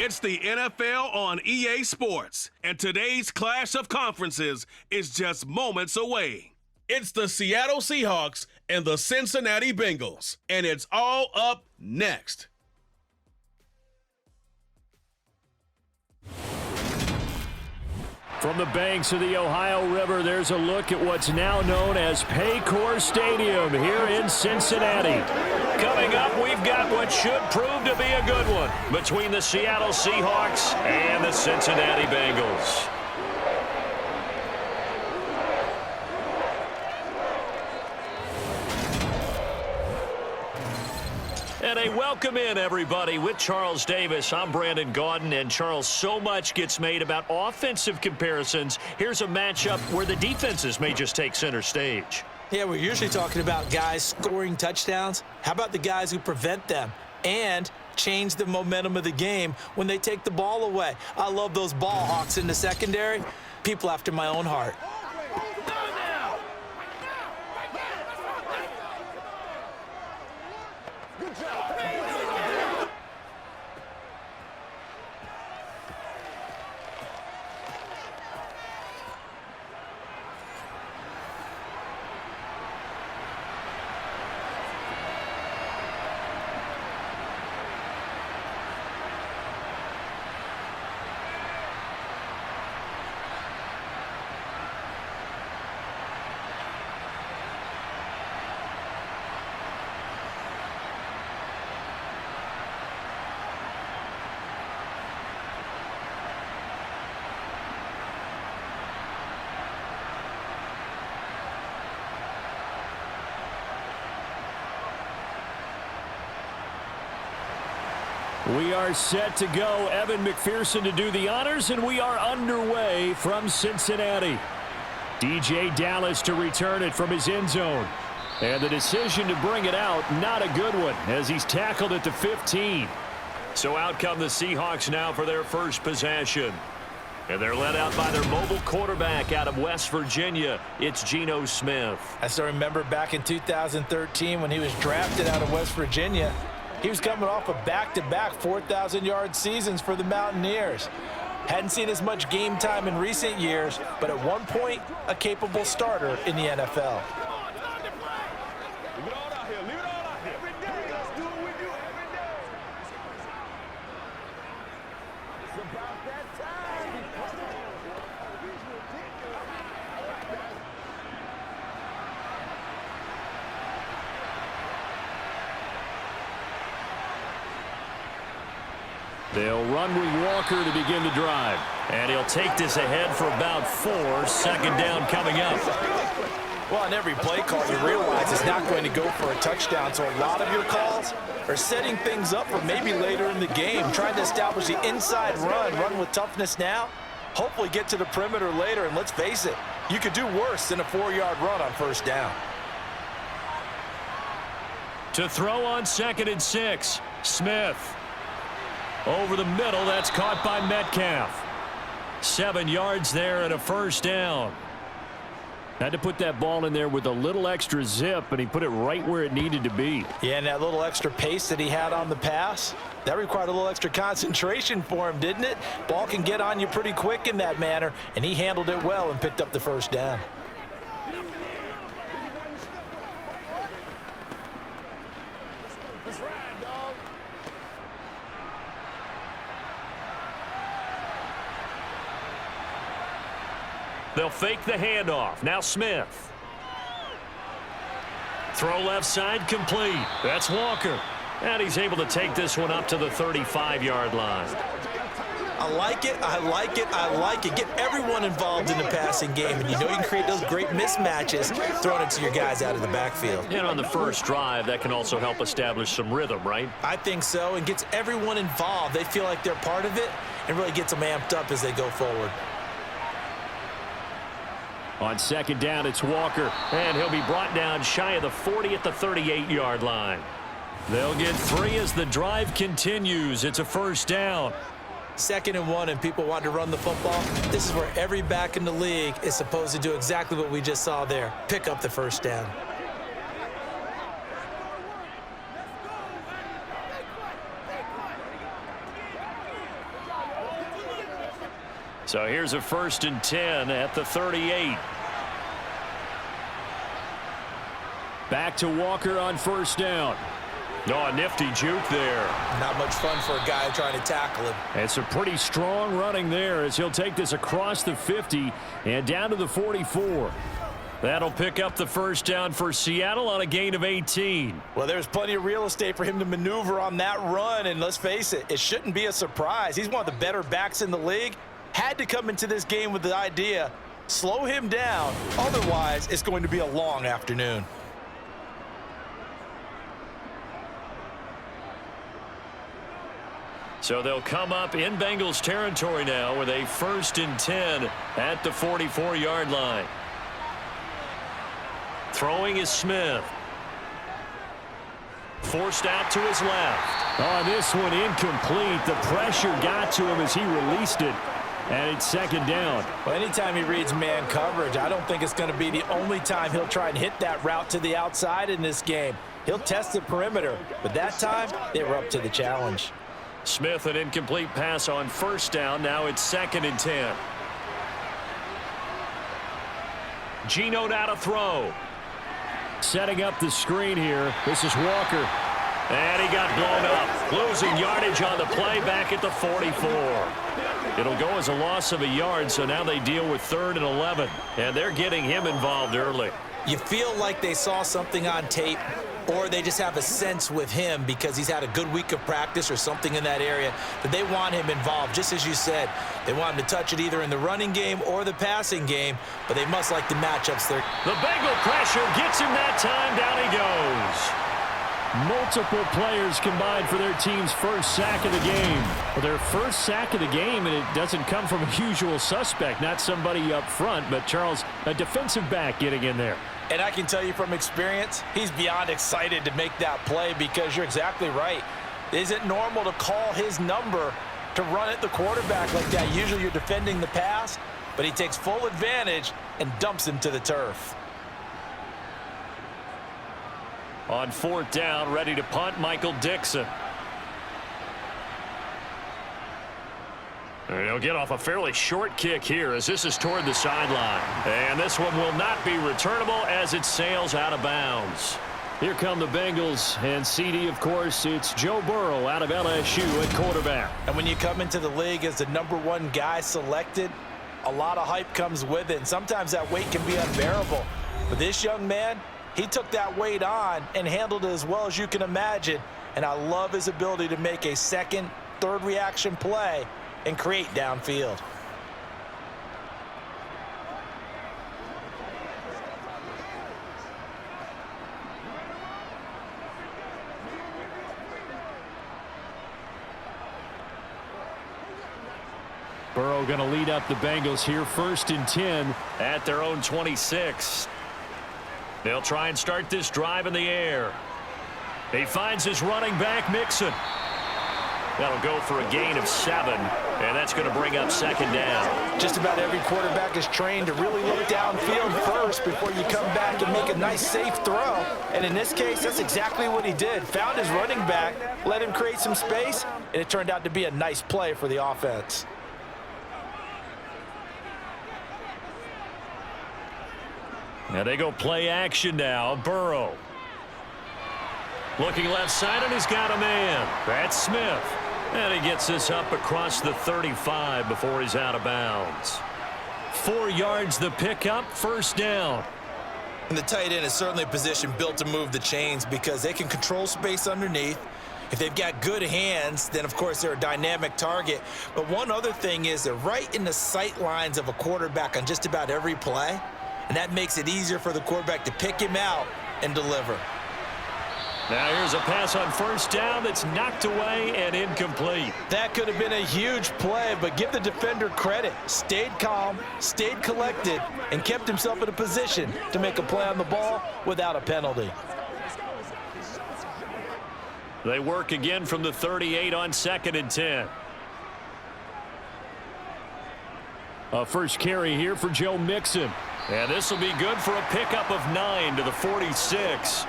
It's the NFL on EA Sports, and today's clash of conferences is just moments away. It's the Seattle Seahawks and the Cincinnati Bengals, and it's all up next. From the banks of the Ohio River, there's a look at what's now known as Paycor Stadium here in Cincinnati. Coming up, we've got what should prove to be a good one between the Seattle Seahawks and the Cincinnati Bengals. And a welcome in, everybody, with Charles Davis. I'm Brandon Gaudin, and Charles, so much gets made about offensive comparisons. Here's a matchup where the defenses may just take center stage. Yeah, we're usually talking about guys scoring touchdowns. How about the guys who prevent them and change the momentum of the game when they take the ball away? I love those ball hawks in the secondary. People after my own heart. We are set to go. Evan McPherson to do the honors, and we are underway from Cincinnati. DJ Dallas to return it from his end zone. And the decision to bring it out, not a good one, as he's tackled at the 15. So out come the Seahawks now for their first possession. And they're led out by their mobile quarterback out of West Virginia. It's Geno Smith. I still remember back in 2013 when he was drafted out of West Virginia. He was coming off of back-to-back 4,000-yard seasons for the Mountaineers. Hadn't seen as much game time in recent years, but at one point, a capable starter in the NFL. They'll run with Walker to begin the drive. And he'll take this ahead for about 4. Second down coming up. Well, on every play call, you realize it's not going to go for a touchdown. So a lot of your calls are setting things up for maybe later in the game, trying to establish the inside run with toughness now, hopefully get to the perimeter later. And let's face it, you could do worse than a 4-yard run on first down. To throw on 2nd and 6, Smith. Over the middle, that's caught by Metcalf. 7 yards there and a first down. Had to put that ball in there with a little extra zip, and he put it right where it needed to be. Yeah, and that little extra pace that he had on the pass, that required a little extra concentration for him, didn't it? Ball can get on you pretty quick in that manner, and he handled it well and picked up the first down. They'll fake the handoff. Now Smith. Throw left side complete. That's Walker. And he's able to take this one up to the 35-yard line. I like it, I like it, I like it. Get everyone involved in the passing game, and you know you can create those great mismatches throwing it to your guys out of the backfield. And on the first drive, that can also help establish some rhythm, right? I think so, and gets everyone involved. They feel like they're part of it and really gets them amped up as they go forward. On second down, it's Walker, and he'll be brought down shy of the 40 at the 38-yard line. They'll get 3 as the drive continues. It's a first down. 2nd and 1, and people want to run the football. This is where every back in the league is supposed to do exactly what we just saw there. Pick up the first down. So here's a 1st and 10 at the 38. Back to Walker on 1st down. Oh, a nifty juke there. Not much fun for a guy trying to tackle him. It's a pretty strong running there as he'll take this across the 50 and down to the 44. That'll pick up the 1st down for Seattle on a gain of 18. Well, there's plenty of real estate for him to maneuver on that run, and let's face it, it shouldn't be a surprise. He's one of the better backs in the league. Had to come into this game with the idea, slow him down, otherwise it's going to be a long afternoon. So they'll come up in Bengals territory now with a 1st and 10 at the 44-yard line. Throwing is Smith. Forced out to his left. Oh, this one incomplete. The pressure got to him as he released it. And it's 2nd down. Well, anytime he reads man coverage, I don't think it's going to be the only time he'll try and hit that route to the outside in this game. He'll test the perimeter, but that time they were up to the challenge. Smith, an incomplete pass on 1st down. Now it's 2nd and 10. Geno now to throw. Setting up the screen here. This is Walker. And he got blown up. Losing yardage on the play back at the 44. It'll go as a loss of a yard, so now they deal with 3rd and 11. And they're getting him involved early. You feel like they saw something on tape, or they just have a sense with him because he's had a good week of practice or something in that area that they want him involved. Just as you said, they want him to touch it either in the running game or the passing game, but they must like the matchups there. The Bengal pressure gets him that time. Down he goes. Multiple players combined for their team's 1st sack of the game. Well, their 1st sack of the game, and it doesn't come from a usual suspect, not somebody up front, but Charles, a defensive back getting in there. And I can tell you from experience, he's beyond excited to make that play because you're exactly right. It isn't normal to call his number to run at the quarterback like that. Usually you're defending the pass, but he takes full advantage and dumps him to the turf. On 4th down, ready to punt, Michael Dixon. And he'll get off a fairly short kick here as this is toward the sideline. And this one will not be returnable as it sails out of bounds. Here come the Bengals, and CD, of course, it's Joe Burrow out of LSU at quarterback. And when you come into the league as the #1 guy selected, a lot of hype comes with it, and sometimes that weight can be unbearable. But this young man, he took that weight on and handled it as well as you can imagine. And I love his ability to make a 2nd, 3rd reaction play and create downfield. Burrow going to lead up the Bengals here, 1st and 10 at their own 26. They'll try and start this drive in the air. He finds his running back, Mixon. That'll go for a gain of 7, and that's going to bring up 2nd down. Just about every quarterback is trained to really look downfield first before you come back and make a nice, safe throw. And in this case, that's exactly what he did. Found his running back, let him create some space, and it turned out to be a nice play for the offense. Now they go play action now. Burrow. Looking left side, and he's got a man. That's Smith. And he gets this up across the 35 before he's out of bounds. 4 yards the pickup, 1st down. And the tight end is certainly a position built to move the chains because they can control space underneath. If they've got good hands, then of course they're a dynamic target. But one other thing is they're right in the sight lines of a quarterback on just about every play. And that makes it easier for the quarterback to pick him out and deliver. Now here's a pass on 1st down that's knocked away and incomplete. That could have been a huge play, but give the defender credit. Stayed calm, stayed collected, and kept himself in a position to make a play on the ball without a penalty. They work again from the 38 on 2nd and 10. A first carry here for Joe Mixon. And this will be good for a pickup of 9 to the 46.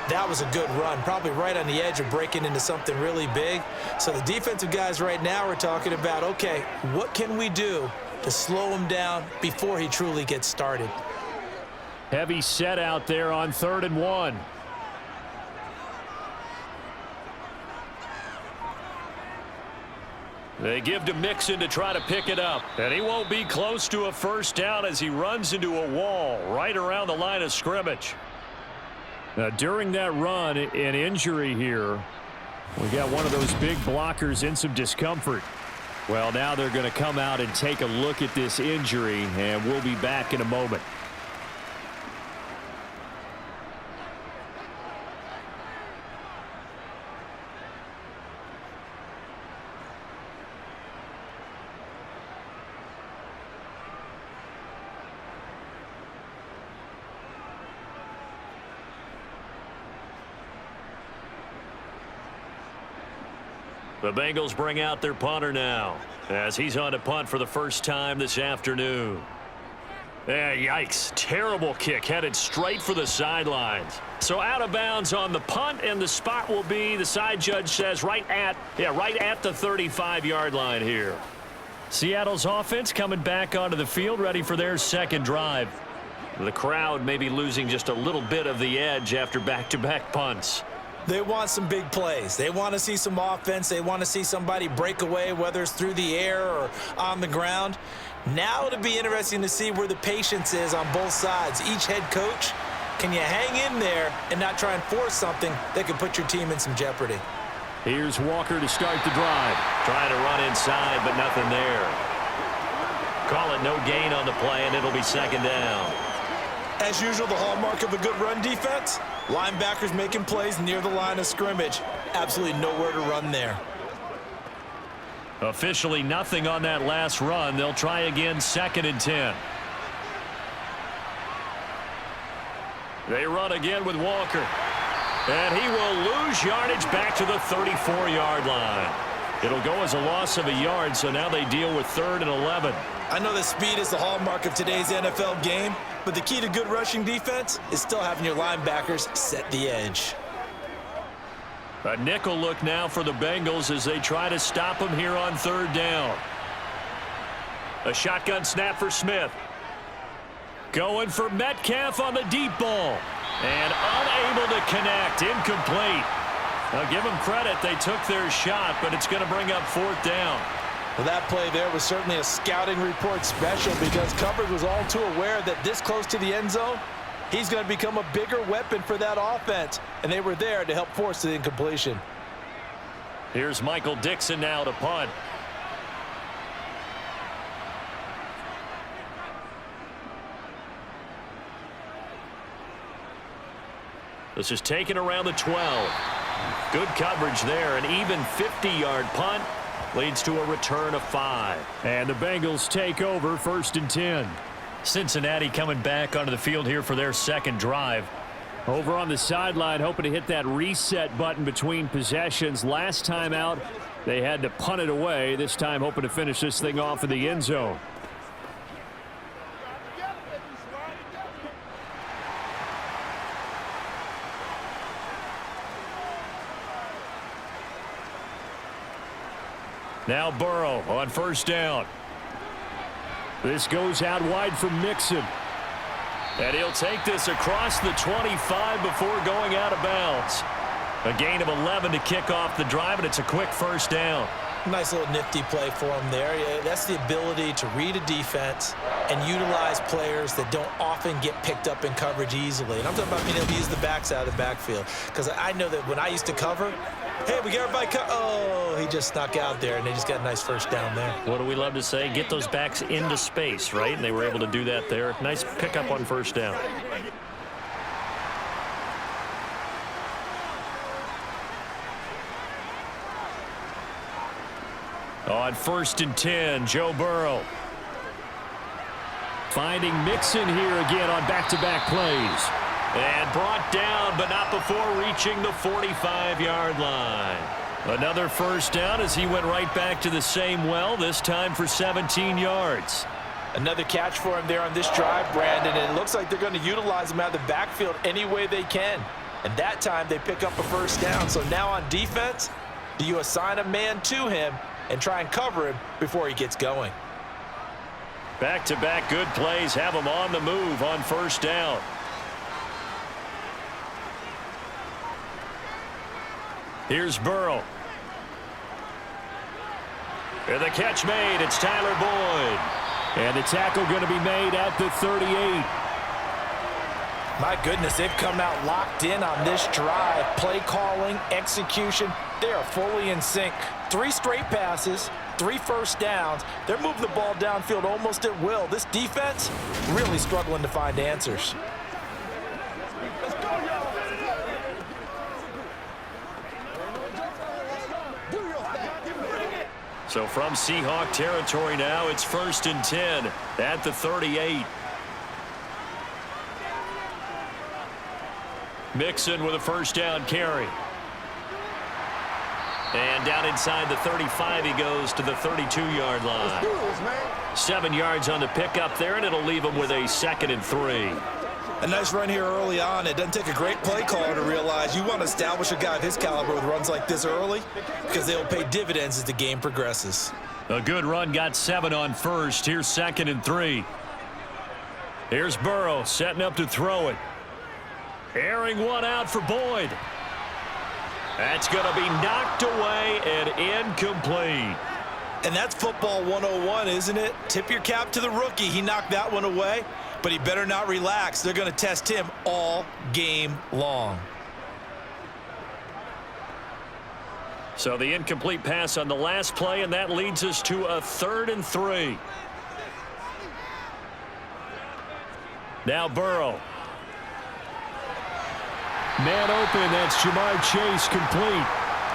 That was a good run, probably right on the edge of breaking into something really big. So the defensive guys right now are talking about, okay, what can we do to slow him down before he truly gets started? Heavy set out there on 3rd and 1. They give to Mixon to try to pick it up. And he won't be close to a first down as he runs into a wall right around the line of scrimmage. Now, during that run, an injury here. We got one of those big blockers in some discomfort. Well, now they're going to come out and take a look at this injury, and we'll be back in a moment. The Bengals bring out their punter now as he's on to punt for the first time this afternoon. Yikes. Terrible kick headed straight for the sidelines. So out of bounds on the punt, and the spot will be, the side judge says, right at the 35-yard line here. Seattle's offense coming back onto the field, ready for their second drive. The crowd may be losing just a little bit of the edge after back-to-back punts. They want some big plays. They want to see some offense. They want to see somebody break away, whether it's through the air or on the ground. Now it'll be interesting to see where the patience is on both sides. Each head coach, can you hang in there and not try and force something that could put your team in some jeopardy? Here's Walker to start the drive. Trying to run inside, but nothing there. Call it no gain on the play, and it'll be second down. As usual, the hallmark of a good run defense, linebackers making plays near the line of scrimmage. Absolutely nowhere to run there. Officially nothing on that last run. They'll try again, 2nd and 10. They run again with Walker. And he will lose yardage back to the 34-yard line. It'll go as a loss of a yard, so now they deal with 3rd and 11. I know that speed is the hallmark of today's NFL game, but the key to good rushing defense is still having your linebackers set the edge. A nickel look now for the Bengals as they try to stop him here on 3rd down. A shotgun snap for Smith. Going for Metcalf on the deep ball. And unable to connect. Incomplete. Now give them credit. They took their shot, but it's going to bring up 4th down. Well, that play there was certainly a scouting report special because coverage was all too aware that this close to the end zone, he's going to become a bigger weapon for that offense. And they were there to help force the incompletion. Here's Michael Dixon now to punt. This is taken around the 12. Good coverage there. An even 50-yard punt leads to a return of 5. And the Bengals take over 1st and 10. Cincinnati coming back onto the field here for their second drive. Over on the sideline, hoping to hit that reset button between possessions. Last time out, they had to punt it away. This time hoping to finish this thing off in the end zone. Now Burrow on 1st down. This goes out wide for Mixon. And he'll take this across the 25 before going out of bounds. A gain of 11 to kick off the drive, and it's a quick 1st down. Nice little nifty play for him there. That's the ability to read a defense and utilize players that don't often get picked up in coverage easily. And I'm talking about being able to use the backs out of the backfield. Because I know that when I used to cover, hey, we got everybody oh, he just snuck out there, and they just got a nice 1st down there. What do we love to say? Get those backs into space, right? And they were able to do that there. Nice pickup on 1st down. On 1st and 10, Joe Burrow. Finding Mixon here again on back-to-back plays. And brought down, but not before reaching the 45-yard line. Another 1st down as he went right back to the same well, this time for 17 yards. Another catch for him there on this drive, Brandon, and it looks like they're going to utilize him out of the backfield any way they can. And that time they pick up a first down. So now on defense, do you assign a man to him and try and cover him before he gets going? Back-to-back good plays have him on the move on first down. Here's Burrow. And the catch made. It's Tyler Boyd. And the tackle going to be made at the 38. My goodness, they've come out locked in on this drive. Play calling, execution, they are fully in sync. 3 straight passes, 3 first downs. They're moving the ball downfield almost at will. This defense really struggling to find answers. So from Seahawk territory now, it's 1st and 10 at the 38. Mixon with a first down carry. And down inside the 35 he goes to the 32-yard line. 7 yards on the pickup there, and it'll leave him with a 2nd and 3. A nice run here early on. It doesn't take a great play caller to realize you want to establish a guy of his caliber with runs like this early because they'll pay dividends as the game progresses. A good run, got 7 on first. Here's 2nd and 3. Here's Burrow setting up to throw it. Airing one out for Boyd. That's going to be knocked away and incomplete. And that's football 101, isn't it? Tip your cap to the rookie. He knocked that one away, but he better not relax. They're going to test him all game long. So the incomplete pass on the last play, and that leads us to a 3rd and 3. Now Burrow. Man open, that's Jamar Chase complete.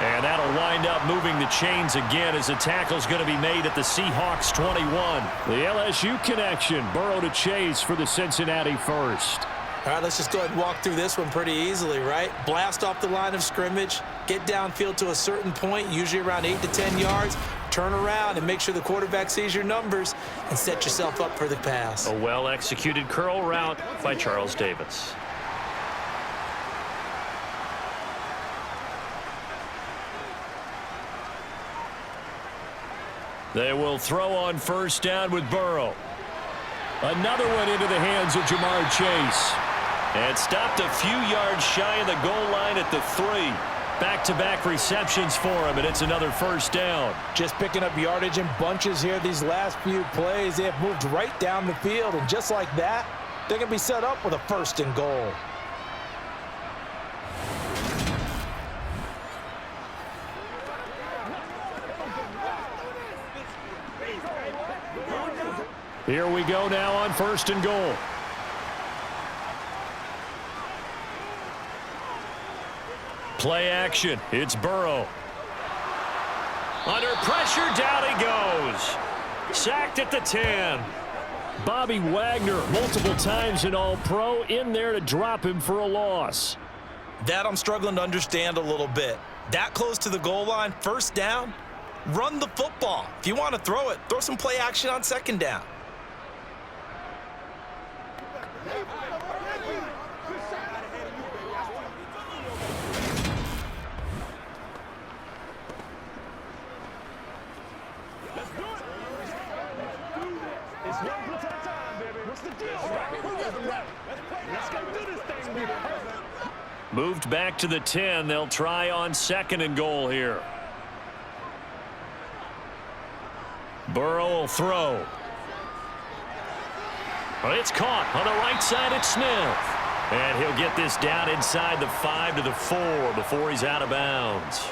And that'll wind up moving the chains again as the tackle's going to be made at the Seahawks 21. The LSU connection, Burrow to Chase for the Cincinnati first. All right, let's just go ahead and walk through this one pretty easily, right? Blast off the line of scrimmage, get downfield to a certain point, usually around 8 to 10 yards, turn around and make sure the quarterback sees your numbers and set yourself up for the pass. A well-executed curl route by Charles Davis. They will throw on first down with Burrow. Another one into the hands of Jamar Chase. And stopped a few yards shy of the goal line at the 3. Back-to-back receptions for him, and it's another first down. Just picking up yardage in bunches here these last few plays. They have moved right down the field, and just like that, they're going to be set up with a 1st and goal. Here we go now on 1st and goal. Play action. It's Burrow. Under pressure, down he goes. Sacked at the 10. Bobby Wagner, multiple times an All-Pro, in there to drop him for a loss. That I'm struggling to understand a little bit. That close to the goal line, first down, run the football. If you want to throw it, throw some play action on 2nd down. Moved back to the 10. They'll try on 2nd and goal here. Burrow will throw. It's caught on the right side at Smith. And he'll get this down inside the 5 to the 4 before he's out of bounds.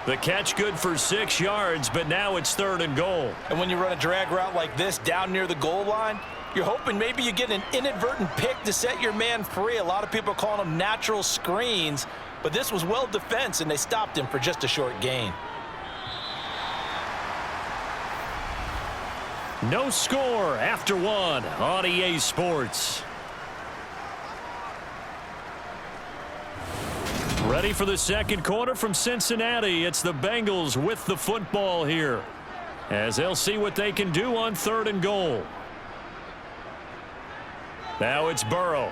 The catch good for 6 yards, but now it's 3rd and goal. And when you run a drag route like this down near the goal line, you're hoping maybe you get an inadvertent pick to set your man free. A lot of people are calling them natural screens, but this was well defense, and they stopped him for just a short gain. No score after 1 on EA Sports. Ready for the 2nd quarter from Cincinnati. It's the Bengals with the football here, as they'll see what they can do on 3rd and goal. Now it's Burrow.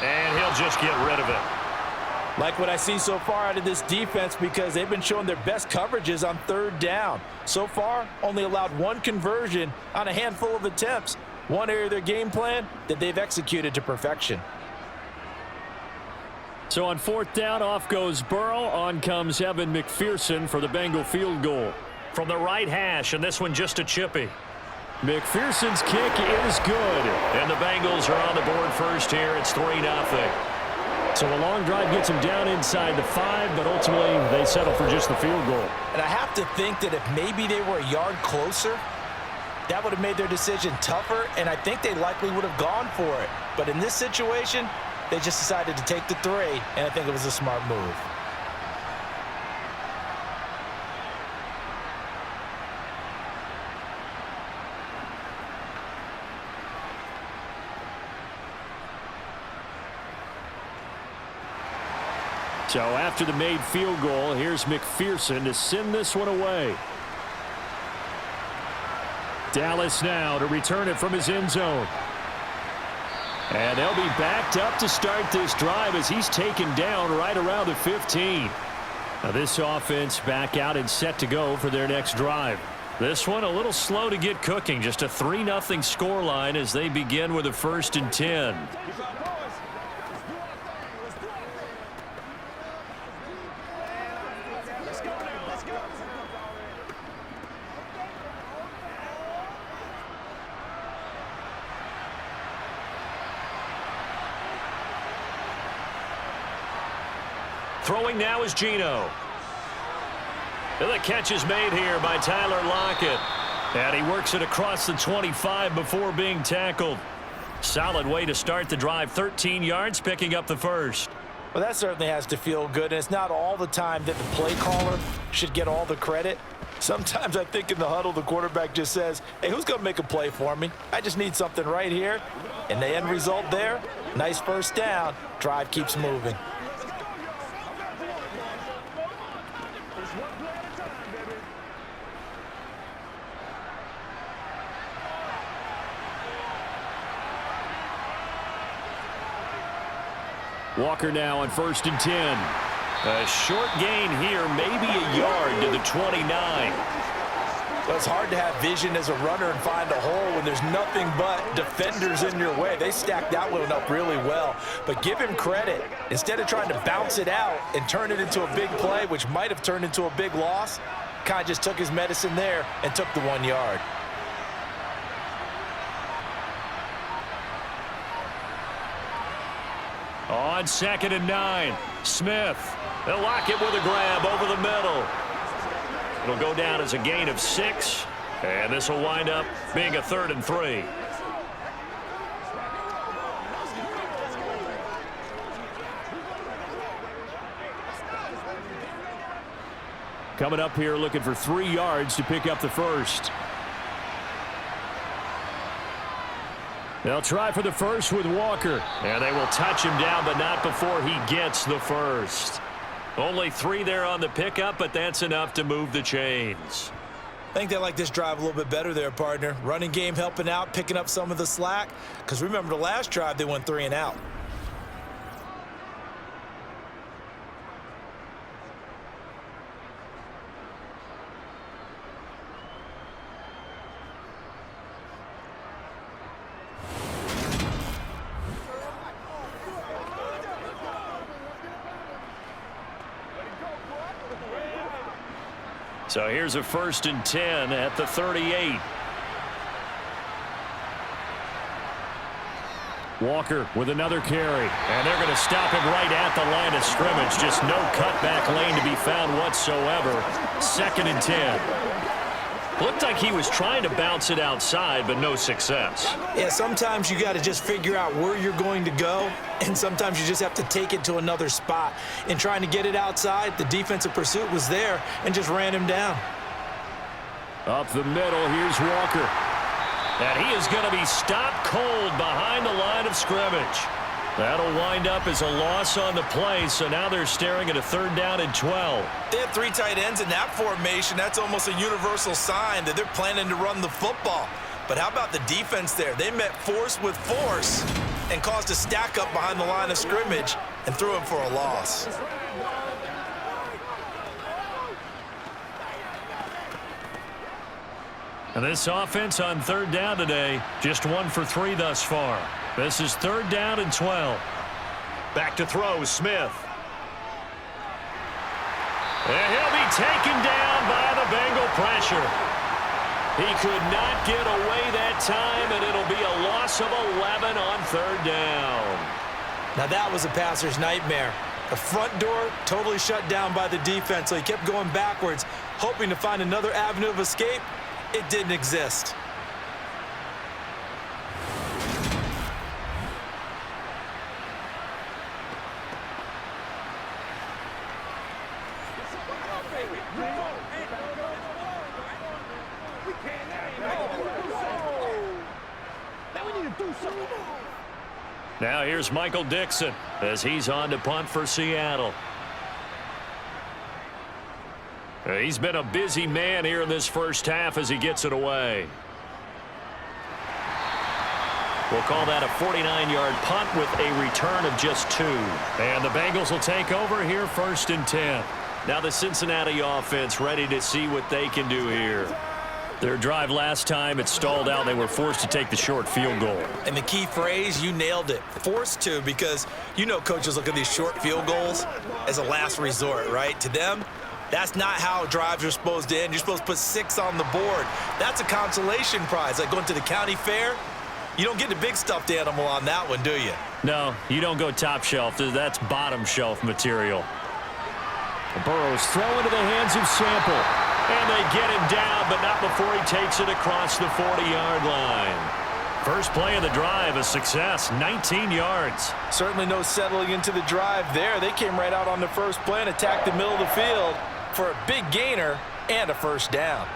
And he'll just get rid of it. Like what I see so far out of this defense because they've been showing their best coverages on third down. So far, only allowed one conversion on a handful of attempts. One area of their game plan that they've executed to perfection. So on fourth down, off goes Burrow. On comes Evan McPherson for the Bengal field goal. From the right hash, and this one just a chippy. McPherson's kick is good. And the Bengals are on the board first here. It's 3-0. So a long drive gets them down inside the 5, but ultimately they settle for just the field goal. And I have to think that if maybe they were a yard closer, that would have made their decision tougher, and I think they likely would have gone for it. But in this situation, they just decided to take the 3, and I think it was a smart move. So after the made field goal, here's McPherson to send this one away. Dallas now to return it from his end zone. And they'll be backed up to start this drive as he's taken down right around the 15. Now this offense back out and set to go for their next drive. This one a little slow to get cooking. Just a 3-0 scoreline as they begin with a 1st and 10. Throwing now is Geno. And the catch is made here by Tyler Lockett. And he works it across the 25 before being tackled. Solid way to start the drive. 13 yards, picking up the first. Well, that certainly has to feel good. And it's not all the time that the play caller should get all the credit. Sometimes I think in the huddle, the quarterback just says, hey, who's going to make a play for me? I just need something right here. And the end result there, nice first down. Drive keeps moving. Walker now on 1st and 10. A short gain here, maybe a yard to the 29. Well, it's hard to have vision as a runner and find a hole when there's nothing but defenders in your way. They stacked that one up really well. But give him credit. Instead of trying to bounce it out and turn it into a big play, which might have turned into a big loss, kind of just took his medicine there and took the 1 yard. On 2nd and 9, Smith. They'll lock it with a grab over the middle. It'll go down as a gain of 6, and this will wind up being a 3rd and 3. Coming up here looking for 3 yards to pick up the first. They'll try for the first with Walker. And they will touch him down, but not before he gets the first. Only 3 there on the pickup, but that's enough to move the chains. I think they like this drive a little bit better there, partner. Running game helping out, picking up some of the slack. Because remember the last drive, they went 3 and out. So here's a 1st and 10 at the 38. Walker with another carry. And they're going to stop him right at the line of scrimmage. Just no cutback lane to be found whatsoever. 2nd and 10. Looked like he was trying to bounce it outside, but no success. Yeah, sometimes you got to just figure out where you're going to go, and sometimes you just have to take it to another spot. In trying to get it outside, the defensive pursuit was there and just ran him down. Up the middle, here's Walker. And he is going to be stopped cold behind the line of scrimmage. That'll wind up as a loss on the play, so now they're staring at a 3rd down and 12. They had 3 tight ends in that formation. That's almost a universal sign that they're planning to run the football. But how about the defense there? They met force with force. and caused a stack up behind the line of scrimmage and threw him for a loss. And this offense on third down today, just 1 for 3 thus far. This is 3rd down and 12. Back to throw, Smith. And he'll be taken down by the Bengal pressure. He could not get away that time, and it'll be a loss of 11 on 3rd down. Now that was a passer's nightmare. The front door totally shut down by the defense, so he kept going backwards, hoping to find another avenue of escape. It didn't exist. Now here's Michael Dixon as he's on to punt for Seattle. He's been a busy man here in this first half as he gets it away. We'll call that a 49-yard punt with a return of just 2. And the Bengals will take over here 1st and 10. Now the Cincinnati offense ready to see what they can do here. Their drive last time, it stalled out. They were forced to take the short field goal. And the key phrase, you nailed it. Forced to, because you know coaches look at these short field goals as a last resort, right? To them, that's not how drives are supposed to end. You're supposed to put 6 on the board. That's a consolation prize. Like going to the county fair, you don't get the big stuffed animal on that one, do you? No, you don't go top shelf. That's bottom shelf material. Burrow's throw into the hands of Sample. And they get him down, but not before he takes it across the 40-yard line. First play of the drive, a success, 19 yards. Certainly no settling into the drive there. They came right out on the first play and attacked the middle of the field for a big gainer and a first down.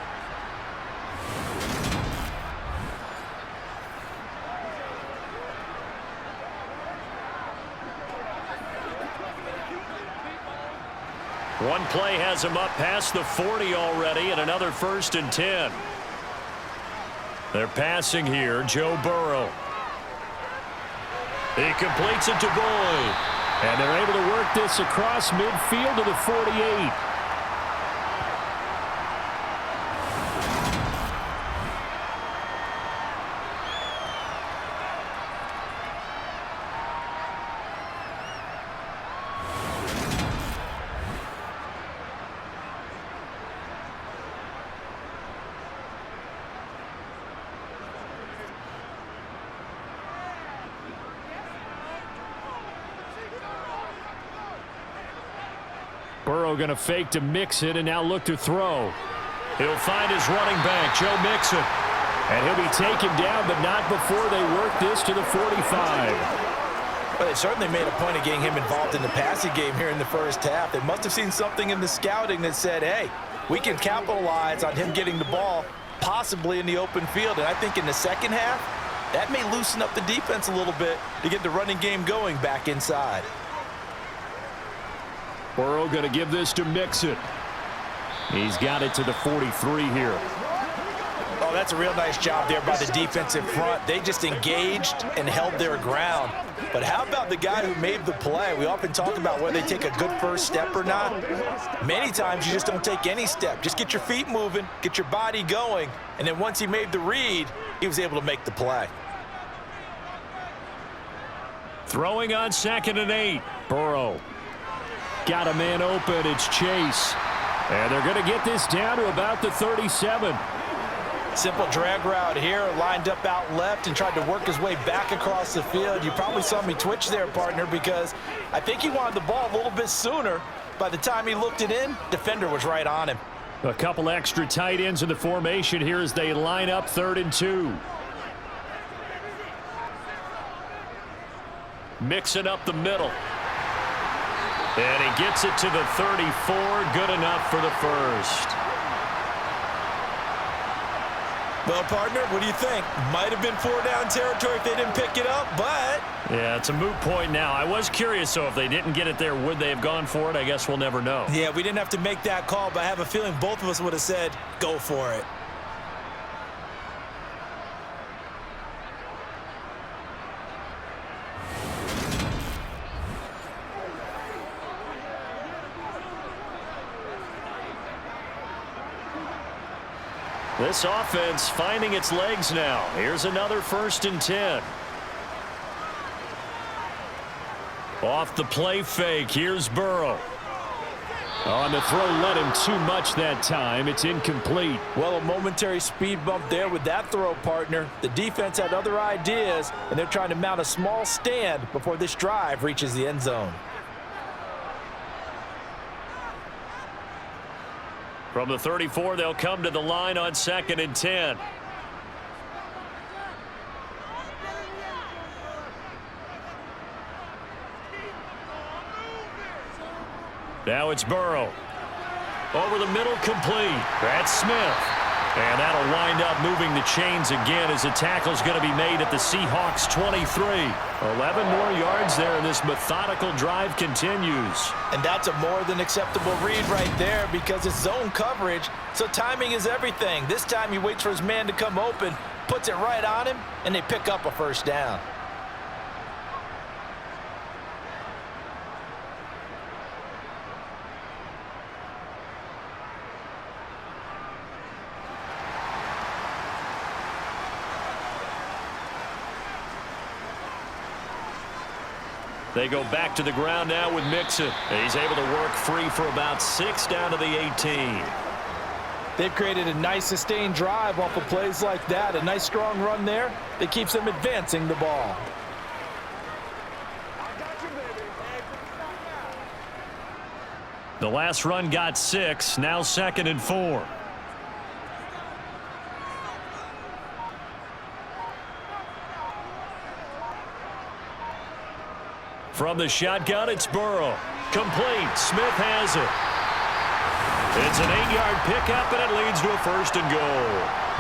One play has him up past the 40 already, and another 1st and 10. They're passing here, Joe Burrow. He completes it to Boyd. And they're able to work this across midfield to the 48. Burrow going to fake to Mixon and now look to throw. He'll find his running back, Joe Mixon. And he'll be taken down, but not before they work this to the 45. Well, they certainly made a point of getting him involved in the passing game here in the first half. They must have seen something in the scouting that said, hey, we can capitalize on him getting the ball possibly in the open field. And I think in the second half, that may loosen up the defense a little bit to get the running game going back inside. Burrow going to give this to Mixon. He's got it to the 43 here. Oh, that's a real nice job there by the defensive front. They just engaged and held their ground. But how about the guy who made the play? We often talk about whether they take a good first step or not. Many times you just don't take any step. Just get your feet moving, get your body going, and then once he made the read, he was able to make the play. Throwing on 2nd and 8. Burrow. Got a man open. It's Chase. And they're going to get this down to about the 37. Simple drag route here, lined up out left and tried to work his way back across the field. You probably saw me twitch there, partner, because I think he wanted the ball a little bit sooner. By the time he looked it in, defender was right on him. A couple extra tight ends in the formation here as they line up 3rd and 2. Mixing up the middle. And he gets it to the 34. Good enough for the first. Well, partner, what do you think? Might have been 4-down territory if they didn't pick it up, but... Yeah, it's a moot point now. I was curious, so if they didn't get it there, would they have gone for it? I guess we'll never know. Yeah, we didn't have to make that call, but I have a feeling both of us would have said, go for it. This offense finding its legs now. Here's another 1st and 10. Off the play fake, here's Burrow. On the throw, led him too much that time. It's incomplete. Well, a momentary speed bump there with that throw, partner. The defense had other ideas, and they're trying to mount a small stand before this drive reaches the end zone. From the 34, they'll come to the line on 2nd and 10. Now it's Burrow. Over the middle, complete. That's Smith. And that'll wind up moving the chains again as the tackle's going to be made at the Seahawks 23. 11 more yards there, and this methodical drive continues. And that's a more than acceptable read right there because it's zone coverage, so timing is everything. This time he waits for his man to come open, puts it right on him, and they pick up a 1st down. They go back to the ground now with Mixon. He's able to work free for about 6 down to the 18. They've created a nice sustained drive off of plays like that. A nice strong run there that keeps them advancing the ball. The last run got 6. Now 2nd and 4. From the shotgun, it's Burrow. Complete. Smith has it. It's an 8-yard pickup, and it leads to a 1st and goal.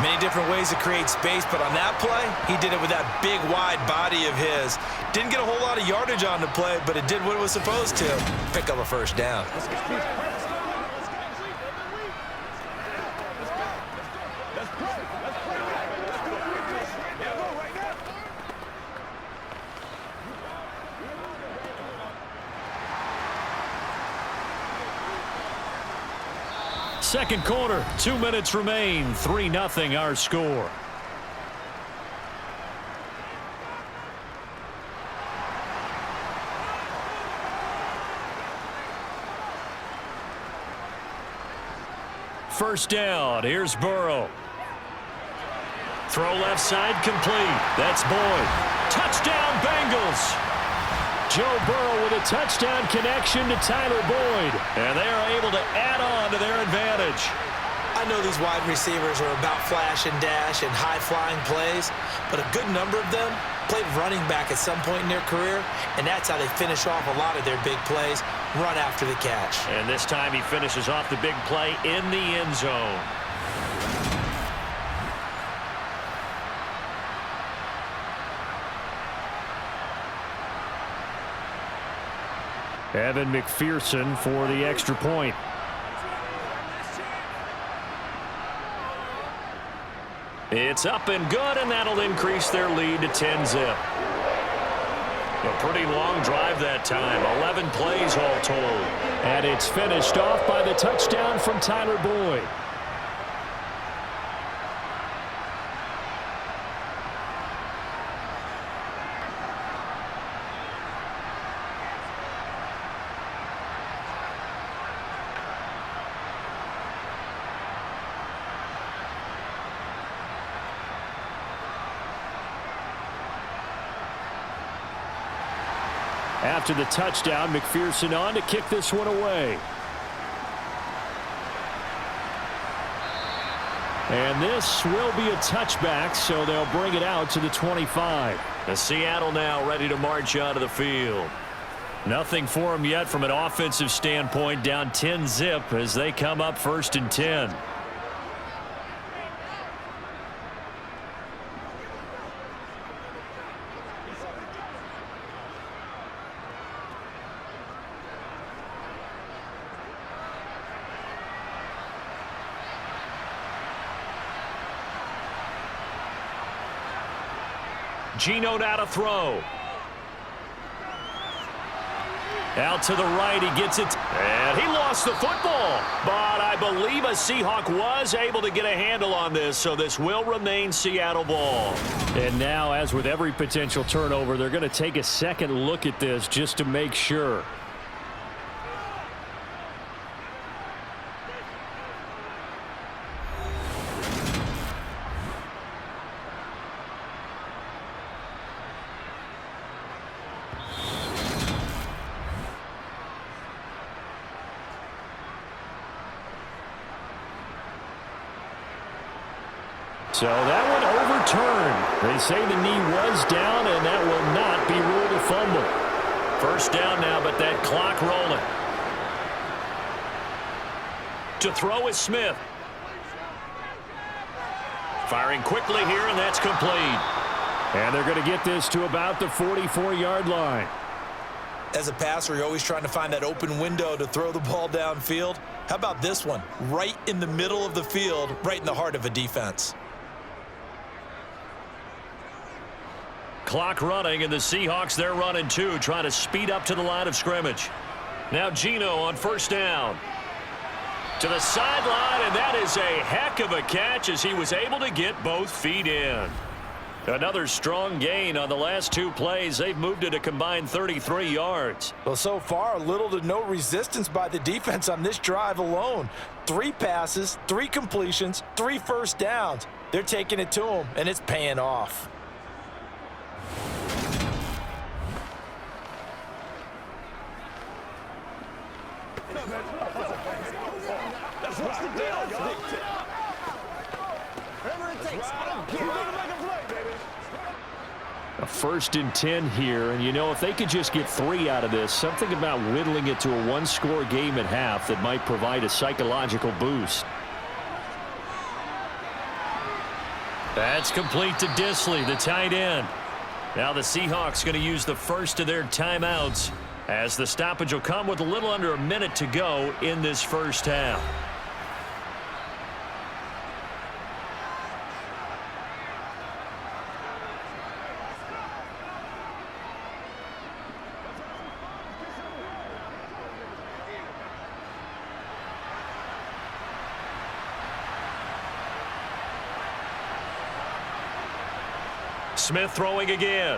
Many different ways to create space, but on that play, he did it with that big, wide body of his. Didn't get a whole lot of yardage on the play, but it did what it was supposed to. Pick up a 1st down. Second quarter, 2 minutes remain. 3-0 our score. First down. Here's Burrow. Throw left side, complete. That's Boyd. Touchdown, Bengals. Joe Burrow with a touchdown connection to Tyler Boyd. And they are able to add on to their advantage. I know these wide receivers are about flash and dash and high-flying plays, but a good number of them played running back at some point in their career, and that's how they finish off a lot of their big plays, run after the catch. And this time he finishes off the big play in the end zone. Evan McPherson for the extra point. It's up and good, and that'll increase their lead to 10-zip. A pretty long drive that time. 11 plays all told. And it's finished off by the touchdown from Tyler Boyd. After the touchdown, McPherson on to kick this one away. And this will be a touchback, so they'll bring it out to the 25. The Seattle now ready to march onto the field. Nothing for them yet from an offensive standpoint, down 10-zip as they come up 1st and 10. Geno now to throw. Out to the right, he gets it, and he lost lost the football. But I believe a Seahawk was able to get a handle on this, so this will remain Seattle ball. And now, as with every potential turnover, they're going to take a second look at this just to make sure. So that one overturned. They say the knee was down, and that will not be ruled a fumble. First down now, but that clock rolling. To throw is Smith. Firing quickly here, and that's complete. And they're going to get this to about the 44-yard line. As a passer, you're always trying to find that open window to throw the ball downfield. How about this one? Right in the middle of the field, right in the heart of a defense. Clock running, and the Seahawks, they're running too, trying to speed up to the line of scrimmage. Now Geno on first down. To the sideline, and that is a heck of a catch as he was able to get both feet in. Another strong gain on the last two plays. They've moved it a combined 33 yards. Well, so far, little to no resistance by the defense on this drive alone. 3 passes, 3 completions, 3 first downs. They're taking it to them, and it's paying off. A 1st and 10 here, and you know, if they could just get 3 out of this, something about whittling it to a 1-score game at half that might provide a psychological boost. That's complete to Disley, the tight end. Now the Seahawks going to use the first of their timeouts as the stoppage will come with a little under a minute to go in this first half. Smith throwing again.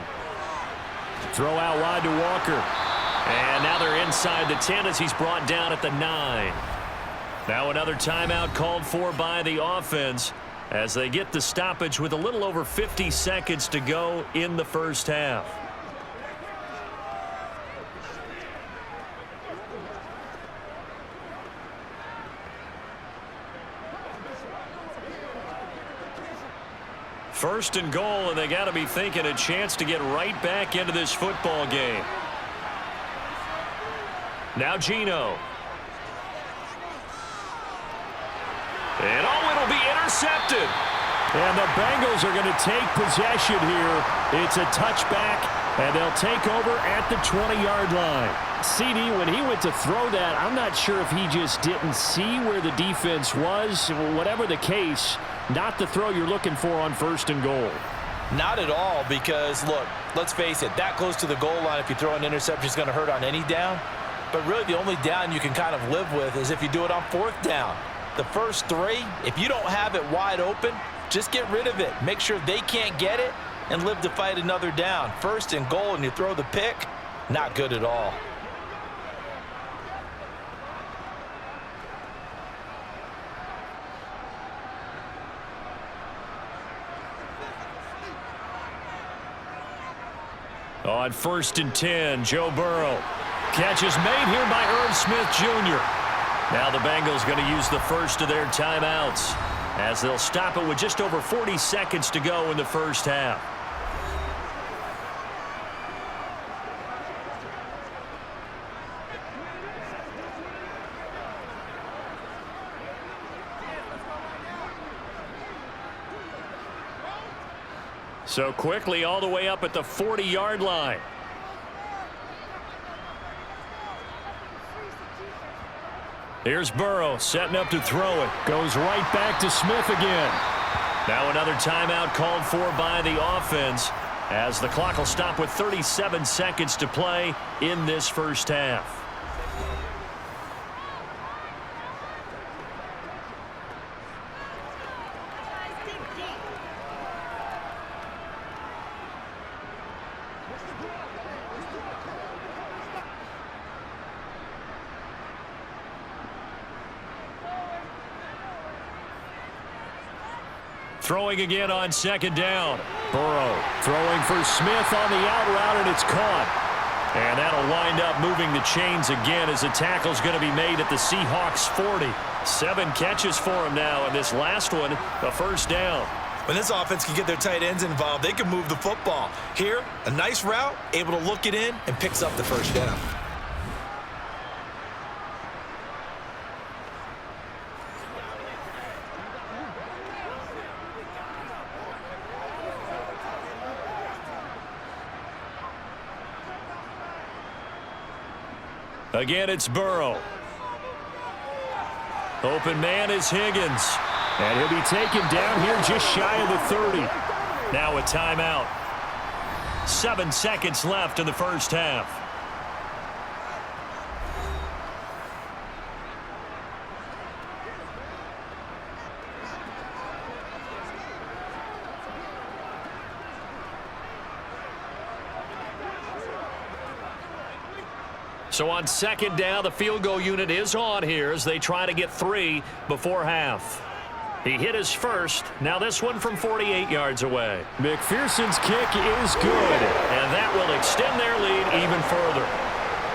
Throw out wide to Walker. And now they're inside the 10 as he's brought down at the 9. Now another timeout called for by the offense as they get the stoppage with a little over 50 seconds to go in the first half. First and goal, and they got to be thinking a chance to get right back into this football game. Now Geno. And it'll be intercepted. And the Bengals are going to take possession here. It's a touchback, and they'll take over at the 20-yard line. CD, when he went to throw that, I'm not sure if he just didn't see where the defense was. Whatever the case, not the throw you're looking for on 1st and goal. Not at all, because, look, let's face it, that close to the goal line, if you throw an interception, is going to hurt on any down. But really, the only down you can kind of live with is if you do it on 4th down. The first 3, if you don't have it wide open, just get rid of it. Make sure they can't get it and live to fight another down. 1st and goal, and you throw the pick, not good at all. On 1st and 10, Joe Burrow. Catch is made here by Irv Smith Jr. Now the Bengals going to use the first of their timeouts as they'll stop it with just over 40 seconds to go in the first half. So quickly all the way up at the 40-yard line. Here's Burrow setting up to throw it. Goes right back to Smith again. Now another timeout called for by the offense as the clock will stop with 37 seconds to play in this first half. Throwing again on second down. Burrow throwing for Smith on the out route, and it's caught. And that'll wind up moving the chains again as the tackle's going to be made at the Seahawks 40. 7 catches for him now, and this last one, a first down. When this offense can get their tight ends involved, they can move the football. Here, a nice route, able to look it in, and picks up the first down. Again, it's Burrow. Open man is Higgins. And he'll be taken down here just shy of the 30. Now a timeout. 7 seconds left in the first half. So on second down, the field goal unit is on here as they try to get 3 before half. He hit his first. Now this one from 48 yards away. McPherson's kick is good, and that will extend their lead even further.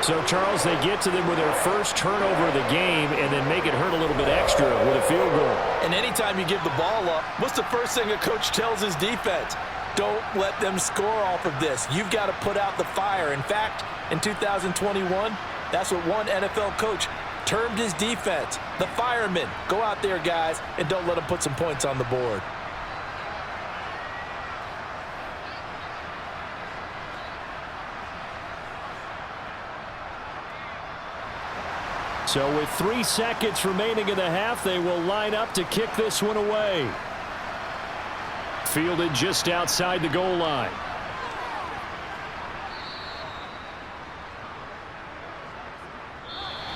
So, Charles, they get to them with their first turnover of the game and then make it hurt a little bit extra with a field goal. And anytime you give the ball up, what's the first thing a coach tells his defense? Don't let them score off of this. You've got to put out the fire. In fact, in 2021, that's what one NFL coach termed his defense. The firemen. Go out there, guys, and don't let them put some points on the board. So with 3 seconds remaining in the half, they will line up to kick this one away. Fielded just outside the goal line.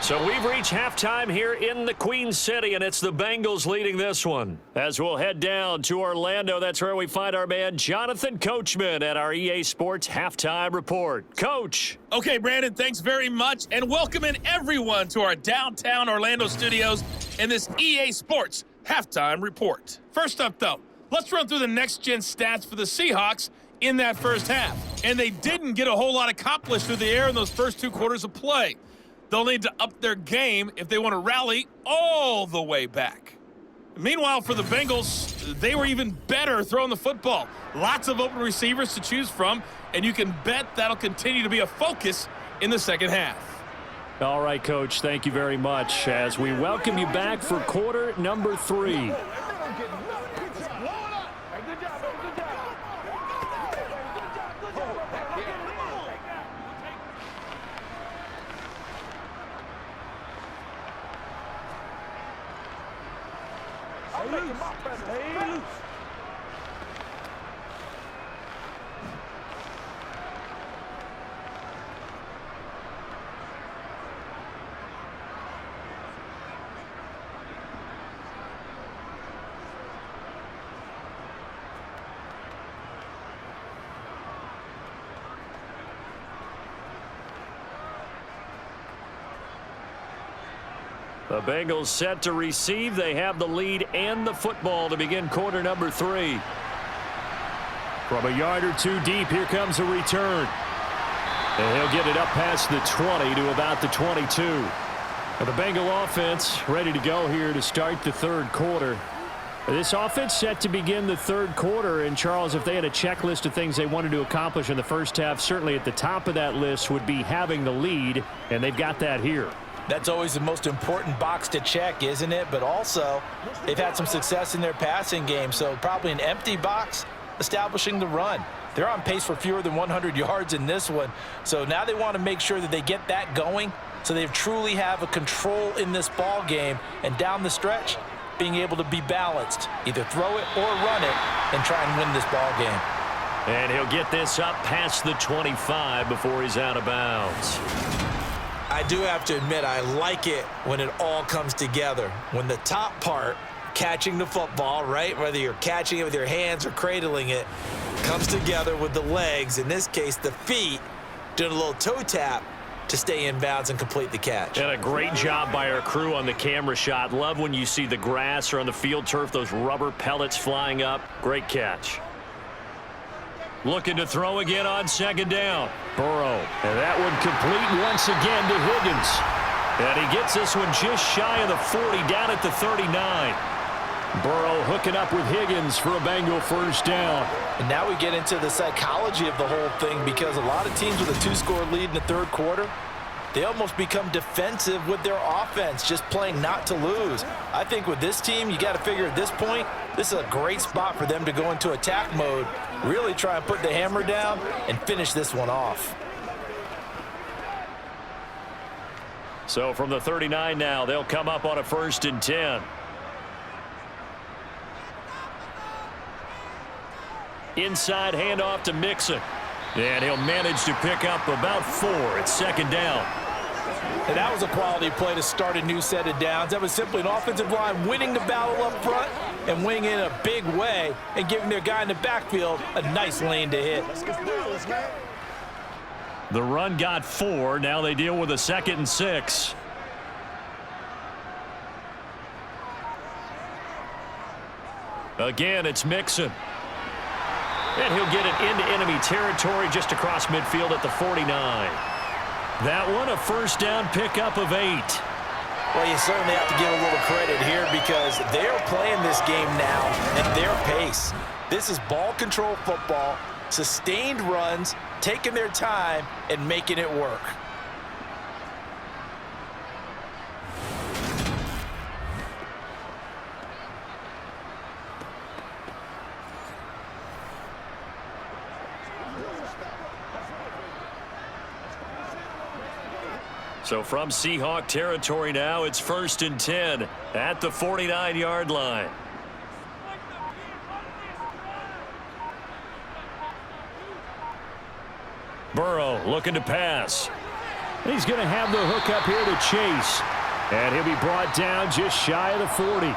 So we've reached halftime here in the Queen City, and it's the Bengals leading this one. As we'll head down to Orlando, that's where we find our man Jonathan Coachman at our EA Sports Halftime Report. Coach. Okay, Brandon, thanks very much, and welcoming everyone to our downtown Orlando studios in this EA Sports Halftime Report. First up, though, let's run through the next-gen stats for the Seahawks in that first half. And they didn't get a whole lot accomplished through the air in those first 2 quarters of play. They'll need to up their game if they want to rally all the way back. Meanwhile, for the Bengals, they were even better throwing the football. Lots of open receivers to choose from, and you can bet that'll continue to be a focus in the second half. All right, Coach, thank you very much as we welcome you back for quarter number 3. The Bengals set to receive. They have the lead and the football to begin quarter number 3. From a yard or 2 deep, here comes a return. And he'll get it up past the 20 to about the 22. And the Bengal offense ready to go here to start the third quarter. This offense set to begin the third quarter. And, Charles, if they had a checklist of things they wanted to accomplish in the first half, certainly at the top of that list would be having the lead, and they've got that here. That's always the most important box to check, isn't it? But also, they've had some success in their passing game, so probably an empty box establishing the run. They're on pace for fewer than 100 yards in this one, so now they want to make sure that they get that going so they truly have a control in this ball game, and down the stretch, being able to be balanced, either throw it or run it, and try and win this ball game. And he'll get this up past the 25 before he's out of bounds. I do have to admit, I like it when it all comes together. When the top part, catching the football, right, whether you're catching it with your hands or cradling it, comes together with the legs, in this case the feet, doing a little toe tap to stay in bounds and complete the catch. And a great job by our crew on the camera shot. Love when you see the grass or on the field turf, those rubber pellets flying up. Great catch. Looking to throw again on second down. Burrow. And that one complete once again to Higgins. And he gets this one just shy of the 40, down at the 39. Burrow hooking up with Higgins for a Bengal first down. And now we get into the psychology of the whole thing, because a lot of teams with a 2-score lead in the third quarter, they almost become defensive with their offense, just playing not to lose. I think with this team, you got to figure at this point, this is a great spot for them to go into attack mode, really try and put the hammer down and finish this one off. So from the 39 now, they'll come up on a 1st and 10. Inside handoff to Mixon. And he'll manage to pick up about 4 at second down. And that was a quality play to start a new set of downs. That was simply an offensive line winning the battle up front and winning in a big way and giving their guy in the backfield a nice lane to hit. The run got 4. Now they deal with a 2nd and 6. Again, it's Mixon. And he'll get it into enemy territory just across midfield at the 49. That one a first down pickup of 8. Well, you certainly have to give a little credit here, because they're playing this game now at their pace. This is ball control football, sustained runs, taking their time and making it work. So from Seahawk territory now, it's 1st and 10 at the 49-yard line. Burrow looking to pass. He's going to have the hook up here to Chase. And he'll be brought down just shy of the 40.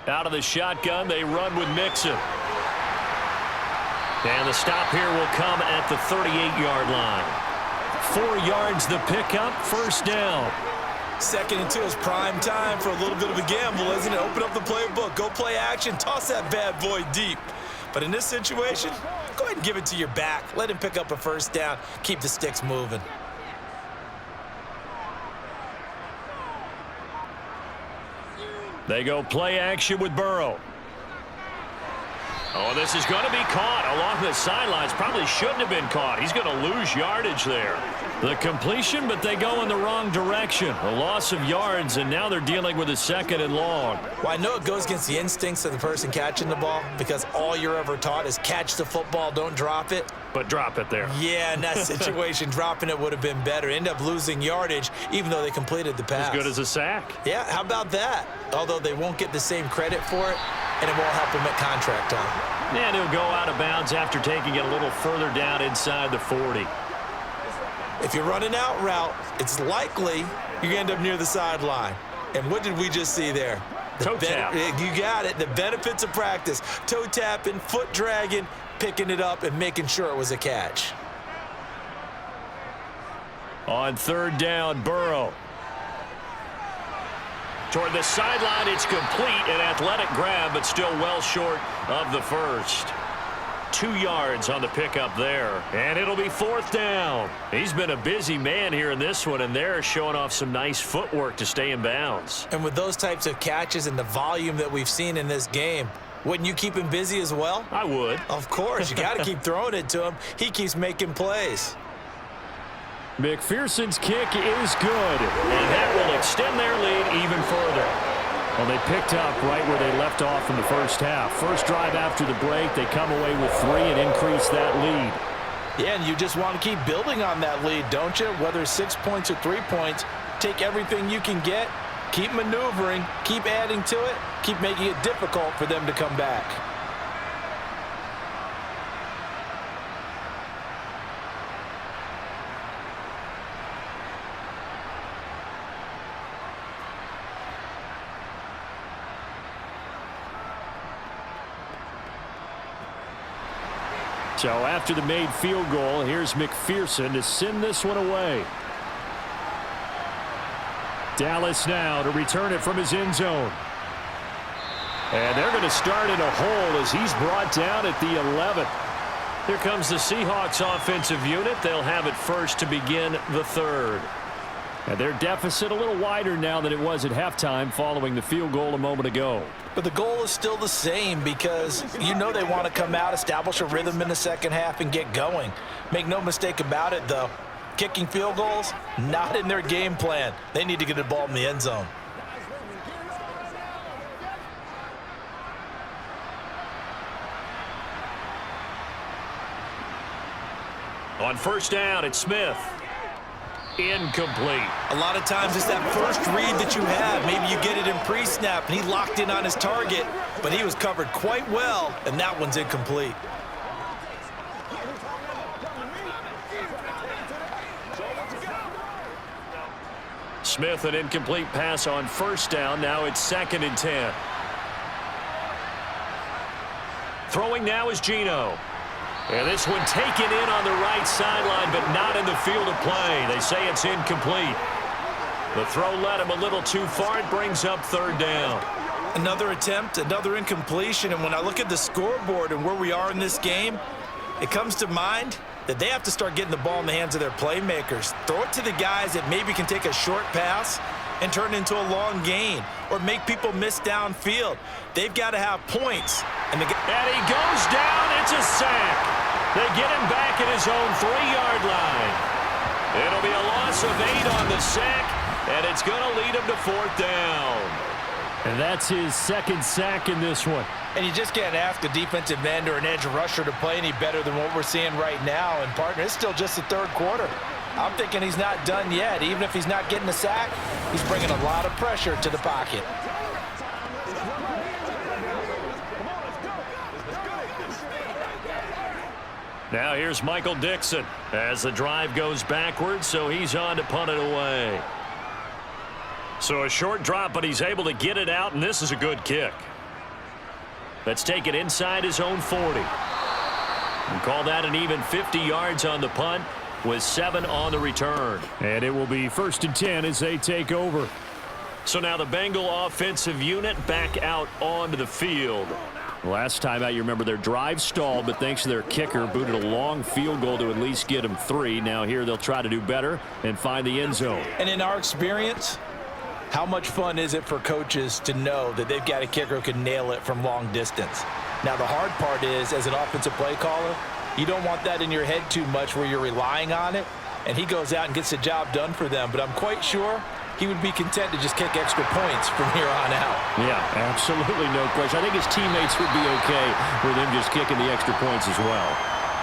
Out of the shotgun, they run with Mixon. And the stop here will come at the 38-yard line. 4 yards the pickup, first down. 2nd and 2 is prime time for a little bit of a gamble, isn't it? Open up the playbook, go play action, toss that bad boy deep. But in this situation, go ahead and give it to your back. Let him pick up a first down, keep the sticks moving. They go play action with Burrow. Oh, this is going to be caught along the sidelines. Probably shouldn't have been caught. He's going to lose yardage there. The completion, but they go in the wrong direction. A loss of yards, and now they're dealing with a 2nd and long. Well, I know it goes against the instincts of the person catching the ball, because all you're ever taught is catch the football, don't drop it. But drop it there. Yeah, in that situation, dropping it would have been better. End up losing yardage, even though they completed the pass. As good as a sack. Yeah, how about that? Although they won't get the same credit for it, and it won't help them at contract time. And he'll go out of bounds after taking it a little further down inside the 40. If you're running out route, it's likely you're going to end up near the sideline. And what did we just see there? Toe tap. You got it. The benefits of practice. Toe tapping, foot dragging, picking it up, and making sure it was a catch. On 3rd down, Burrow. Toward the sideline, it's complete. An athletic grab, but still well short of the first. 2 yards on the pickup there. And it'll be 4th down. He's been a busy man here in this one, and they're showing off some nice footwork to stay in bounds. And with those types of catches and the volume that we've seen in this game, wouldn't you keep him busy as well? I would. Of course. You got to keep throwing it to him. He keeps making plays. McPherson's kick is good, and that will extend their lead even further. Well, they picked up right where they left off in the first half. First drive after the break, they come away with 3 and increase that lead. Yeah, and you just want to keep building on that lead, don't you? Whether it's 6 points or 3 points, take everything you can get, keep maneuvering, keep adding to it, keep making it difficult for them to come back. So after the made field goal, here's McPherson to send this one away. Dallas now to return it from his end zone. And they're going to start in a hole as he's brought down at the 11. Here comes the Seahawks offensive unit. They'll have it first to begin the third. And their deficit a little wider now than it was at halftime following the field goal a moment ago. But the goal is still the same because you know they want to come out, establish a rhythm in the second half, and get going. Make no mistake about it, though. Kicking field goals, not in their game plan. They need to get the ball in the end zone. On first down, it's Smith. Incomplete. A lot of times it's that first read that you have. Maybe you get it in pre-snap, and he locked in on his target, but he was covered quite well, and that one's incomplete. Smith, an incomplete pass on first down. Now it's 2nd and 10. Throwing now is Geno. And this one taken in on the right sideline, but not in the field of play. They say it's incomplete. The throw led him a little too far. It brings up 3rd down. Another attempt, another incompletion. And when I look at the scoreboard and where we are in this game, it comes to mind that they have to start getting the ball in the hands of their playmakers. Throw it to the guys that maybe can take a short pass and turn it into a long gain or make people miss downfield. They've got to have points. And he goes down. It's a sack. They get him back at his own 3-yard line. It'll be a loss of 8 on the sack, and it's going to lead him to 4th down. And that's his 2nd sack in this one. And you just can't ask a defensive end or an edge rusher to play any better than what we're seeing right now. And, partner, it's still just the 3rd quarter. I'm thinking he's not done yet. Even if he's not getting a sack, he's bringing a lot of pressure to the pocket. Now here's Michael Dixon as the drive goes backwards, so he's on to punt it away. So a short drop, but he's able to get it out, and this is a good kick. Let's take it inside his own 40. And call that an even 50 yards on the punt with 7 on the return. And it will be 1st and 10 as they take over. So now the Bengal offensive unit back out onto the field. Last time out, you remember their drive stalled, but thanks to their kicker, booted a long field goal to at least get them 3. Now here they'll try to do better and find the end zone. And in our experience, how much fun is it for coaches to know that they've got a kicker who can nail it from long distance? Now the hard part is, as an offensive play caller, you don't want that in your head too much where you're relying on it, and he goes out and gets the job done for them. But I'm quite sure he would be content to just kick extra points from here on out. Yeah, absolutely no question. I think his teammates would be okay with him just kicking the extra points as well.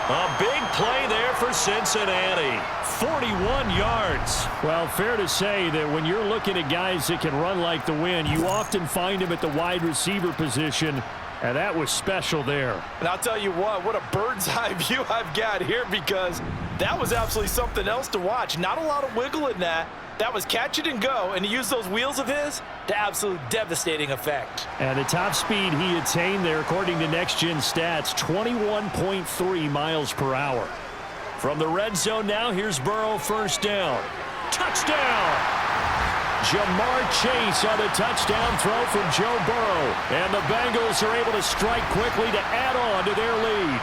A big play there for Cincinnati. 41 yards. Well, fair to say that when you're looking at guys that can run like the wind, you often find him at the wide receiver position, and that was special there. And I'll tell you what a bird's eye view I've got here, because that was absolutely something else to watch. Not a lot of wiggle in that. That was catch it and go, and he used those wheels of his to absolute devastating effect. And the top speed he attained there, according to Next Gen Stats, 21.3 miles per hour. From the red zone now, here's Burrow, 1st down. Touchdown! Jamar Chase on the touchdown throw from Joe Burrow. And the Bengals are able to strike quickly to add on to their lead.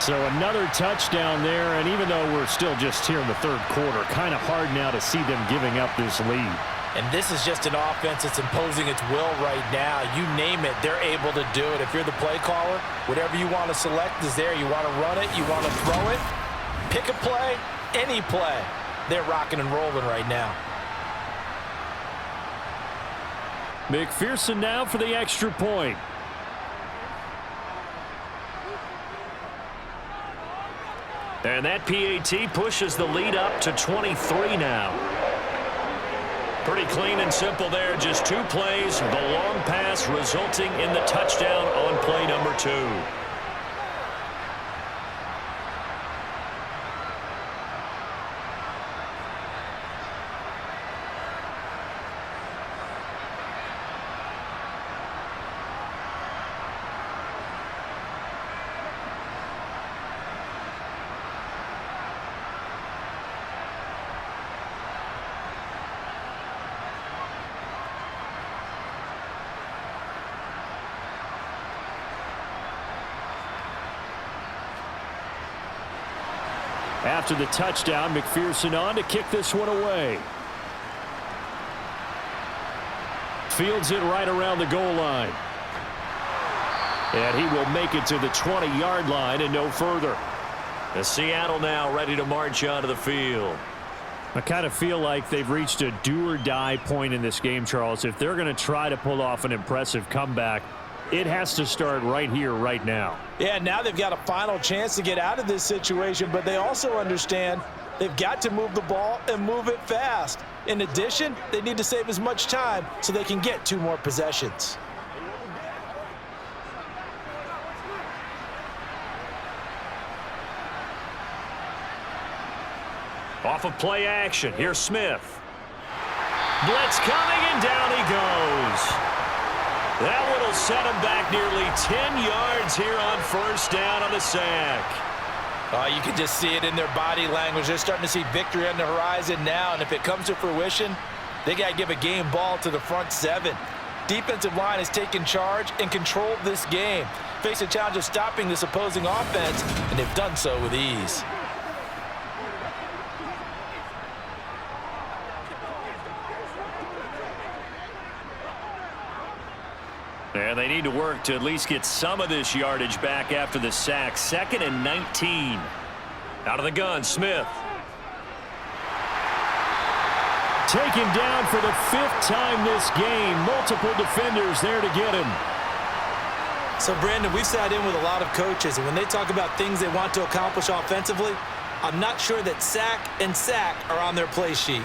So another touchdown there, and even though we're still just here in the 3rd quarter, kind of hard now to see them giving up this lead. And this is just an offense that's imposing its will right now. You name it, they're able to do it. If you're the play caller, whatever you want to select is there. You want to run it, you want to throw it, pick a play, any play. They're rocking and rolling right now. McPherson now for the extra point. And that PAT pushes the lead up to 23 now. Pretty clean and simple there. Just 2 plays. The long pass resulting in the touchdown on play number 2. After the touchdown, McPherson on to kick this one away. Fields it right around the goal line. And he will make it to the 20-yard line and no further. The Seattle now ready to march onto the field. I kind of feel like they've reached a do-or-die point in this game, Charles. If they're going to try to pull off an impressive comeback, it has to start right here, right now. Yeah, now they've got a final chance to get out of this situation, but they also understand they've got to move the ball and move it fast. In addition, they need to save as much time so they can get 2 more possessions. Off of play action, here's Smith. Blitz coming, and down he goes. That one will set him back nearly 10 yards here on first down on the sack. You can just see it in their body language. They're starting to see victory on the horizon now, and if it comes to fruition, they got to give a game ball to the front 7. Defensive line has taken charge and controlled this game. Face a challenge of stopping this opposing offense, and they've done so with ease. And they need to work to at least get some of this yardage back after the sack. 2nd and 19. Out of the gun, Smith. Taken down for the 5th time this game. Multiple defenders there to get him. So, Brandon, we've sat in with a lot of coaches, and when they talk about things they want to accomplish offensively, I'm not sure that sack and sack are on their play sheet.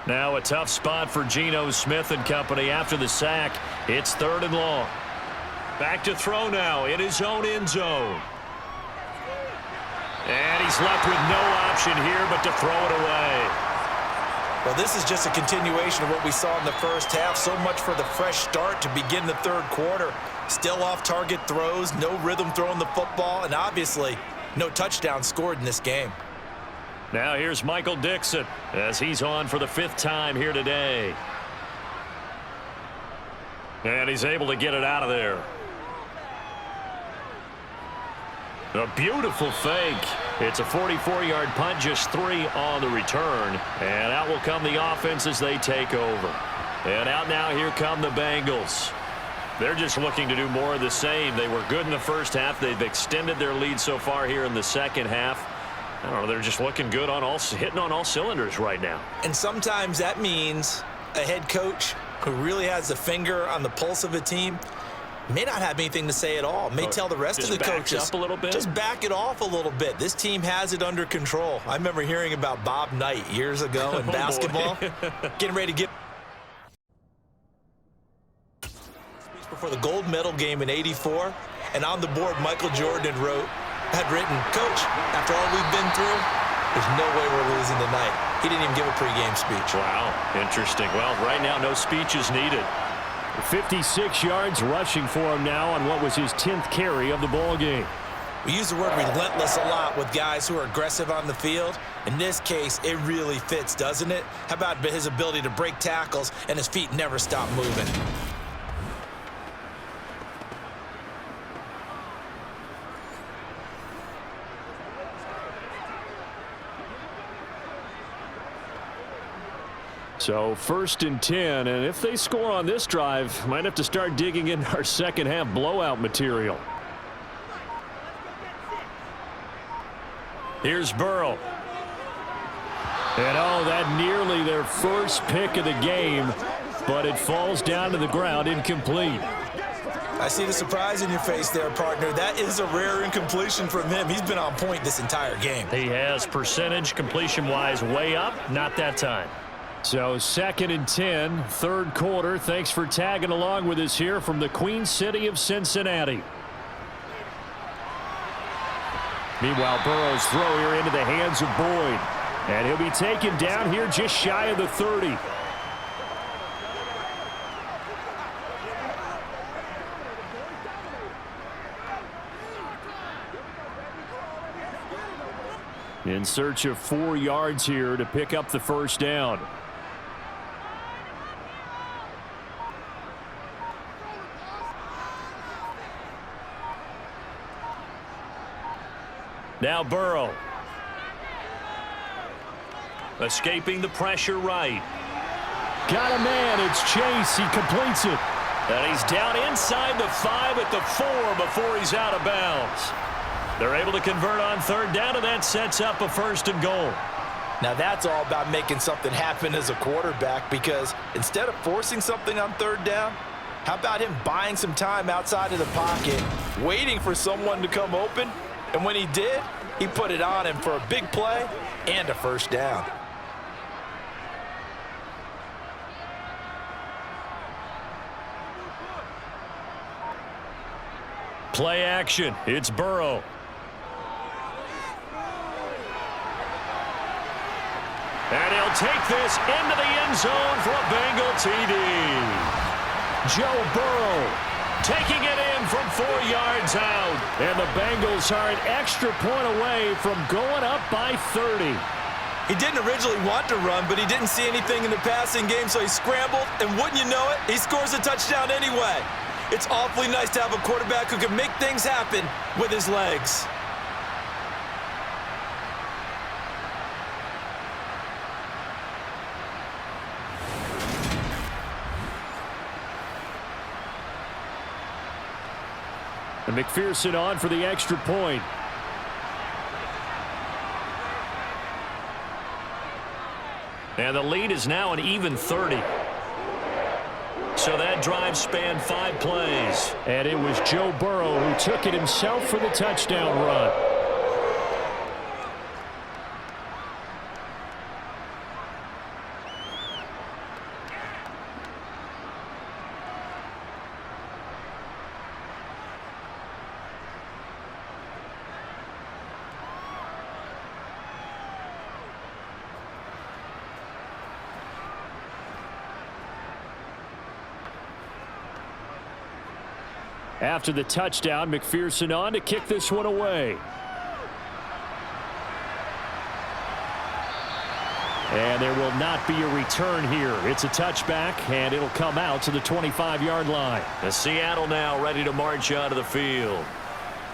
Now a tough spot for Geno Smith and company after the sack. It's 3rd and long. Back to throw now in his own end zone. And he's left with no option here but to throw it away. Well, this is just a continuation of what we saw in the first half. So much for the fresh start to begin the 3rd quarter. Still off-target throws, no rhythm throwing the football, and obviously no touchdown scored in this game. Now here's Michael Dixon as he's on for the 5th time here today. And he's able to get it out of there. A beautiful fake. It's a 44-yard punt, just 3 on the return. And out will come the offense as they take over. And out now, here come the Bengals. They're just looking to do more of the same. They were good in the first half. They've extended their lead so far here in the second half. I don't know, they're just looking good on hitting on all cylinders right now. And sometimes that means a head coach who really has a finger on the pulse of a team may not have anything to say at all. May tell the rest of the coaches, up a little bit. Just back it off a little bit. This team has it under control. I remember hearing about Bob Knight years ago in basketball. Getting ready to get before the gold medal game in '84. And on the board, Michael Jordan had written, "Coach, after all we've been through, there's no way we're losing tonight." He didn't even give a pregame speech. Wow, interesting. Well, right now, no speech is needed. 56 yards rushing for him now on what was his 10th carry of the ball game. We use the word relentless a lot with guys who are aggressive on the field. In this case, it really fits, doesn't it? How about his ability to break tackles and his feet never stop moving? So 1st and 10, and if they score on this drive, might have to start digging in our second half blowout material. Here's Burrow. And oh, that nearly their first pick of the game, but it falls down to the ground incomplete. I see the surprise in your face there, partner. That is a rare incompletion from him. He's been on point this entire game. He has percentage completion-wise way up, not that time. So 2nd and 10, 3rd quarter. Thanks for tagging along with us here from the Queen City of Cincinnati. Meanwhile, Burrow's throw here into the hands of Boyd. And he'll be taken down here just shy of the 30. In search of 4 yards here to pick up the first down. Now Burrow. Escaping the pressure right. Got a man. It's Chase. He completes it. And he's down inside the 5 at the 4 before he's out of bounds. They're able to convert on third down, and that sets up a 1st and goal. Now that's all about making something happen as a quarterback, because instead of forcing something on third down, how about him buying some time outside of the pocket, waiting for someone to come open, and when he did, he put it on him for a big play and a 1st down. Play action. It's Burrow. And he'll take this into the end zone for a Bengal TD. Joe Burrow taking it in from 4 yards out. And the Bengals are an extra point away from going up by 30. He didn't originally want to run, but he didn't see anything in the passing game, so he scrambled, and wouldn't you know it, he scores a touchdown anyway. It's awfully nice to have a quarterback who can make things happen with his legs. And McPherson on for the extra point. And the lead is now an even 30. So that drive spanned 5 plays. And it was Joe Burrow who took it himself for the touchdown run. After the touchdown, McPherson on to kick this one away. And there will not be a return here. It's a touchback, and it'll come out to the 25-yard line. The Seattle now ready to march out of the field.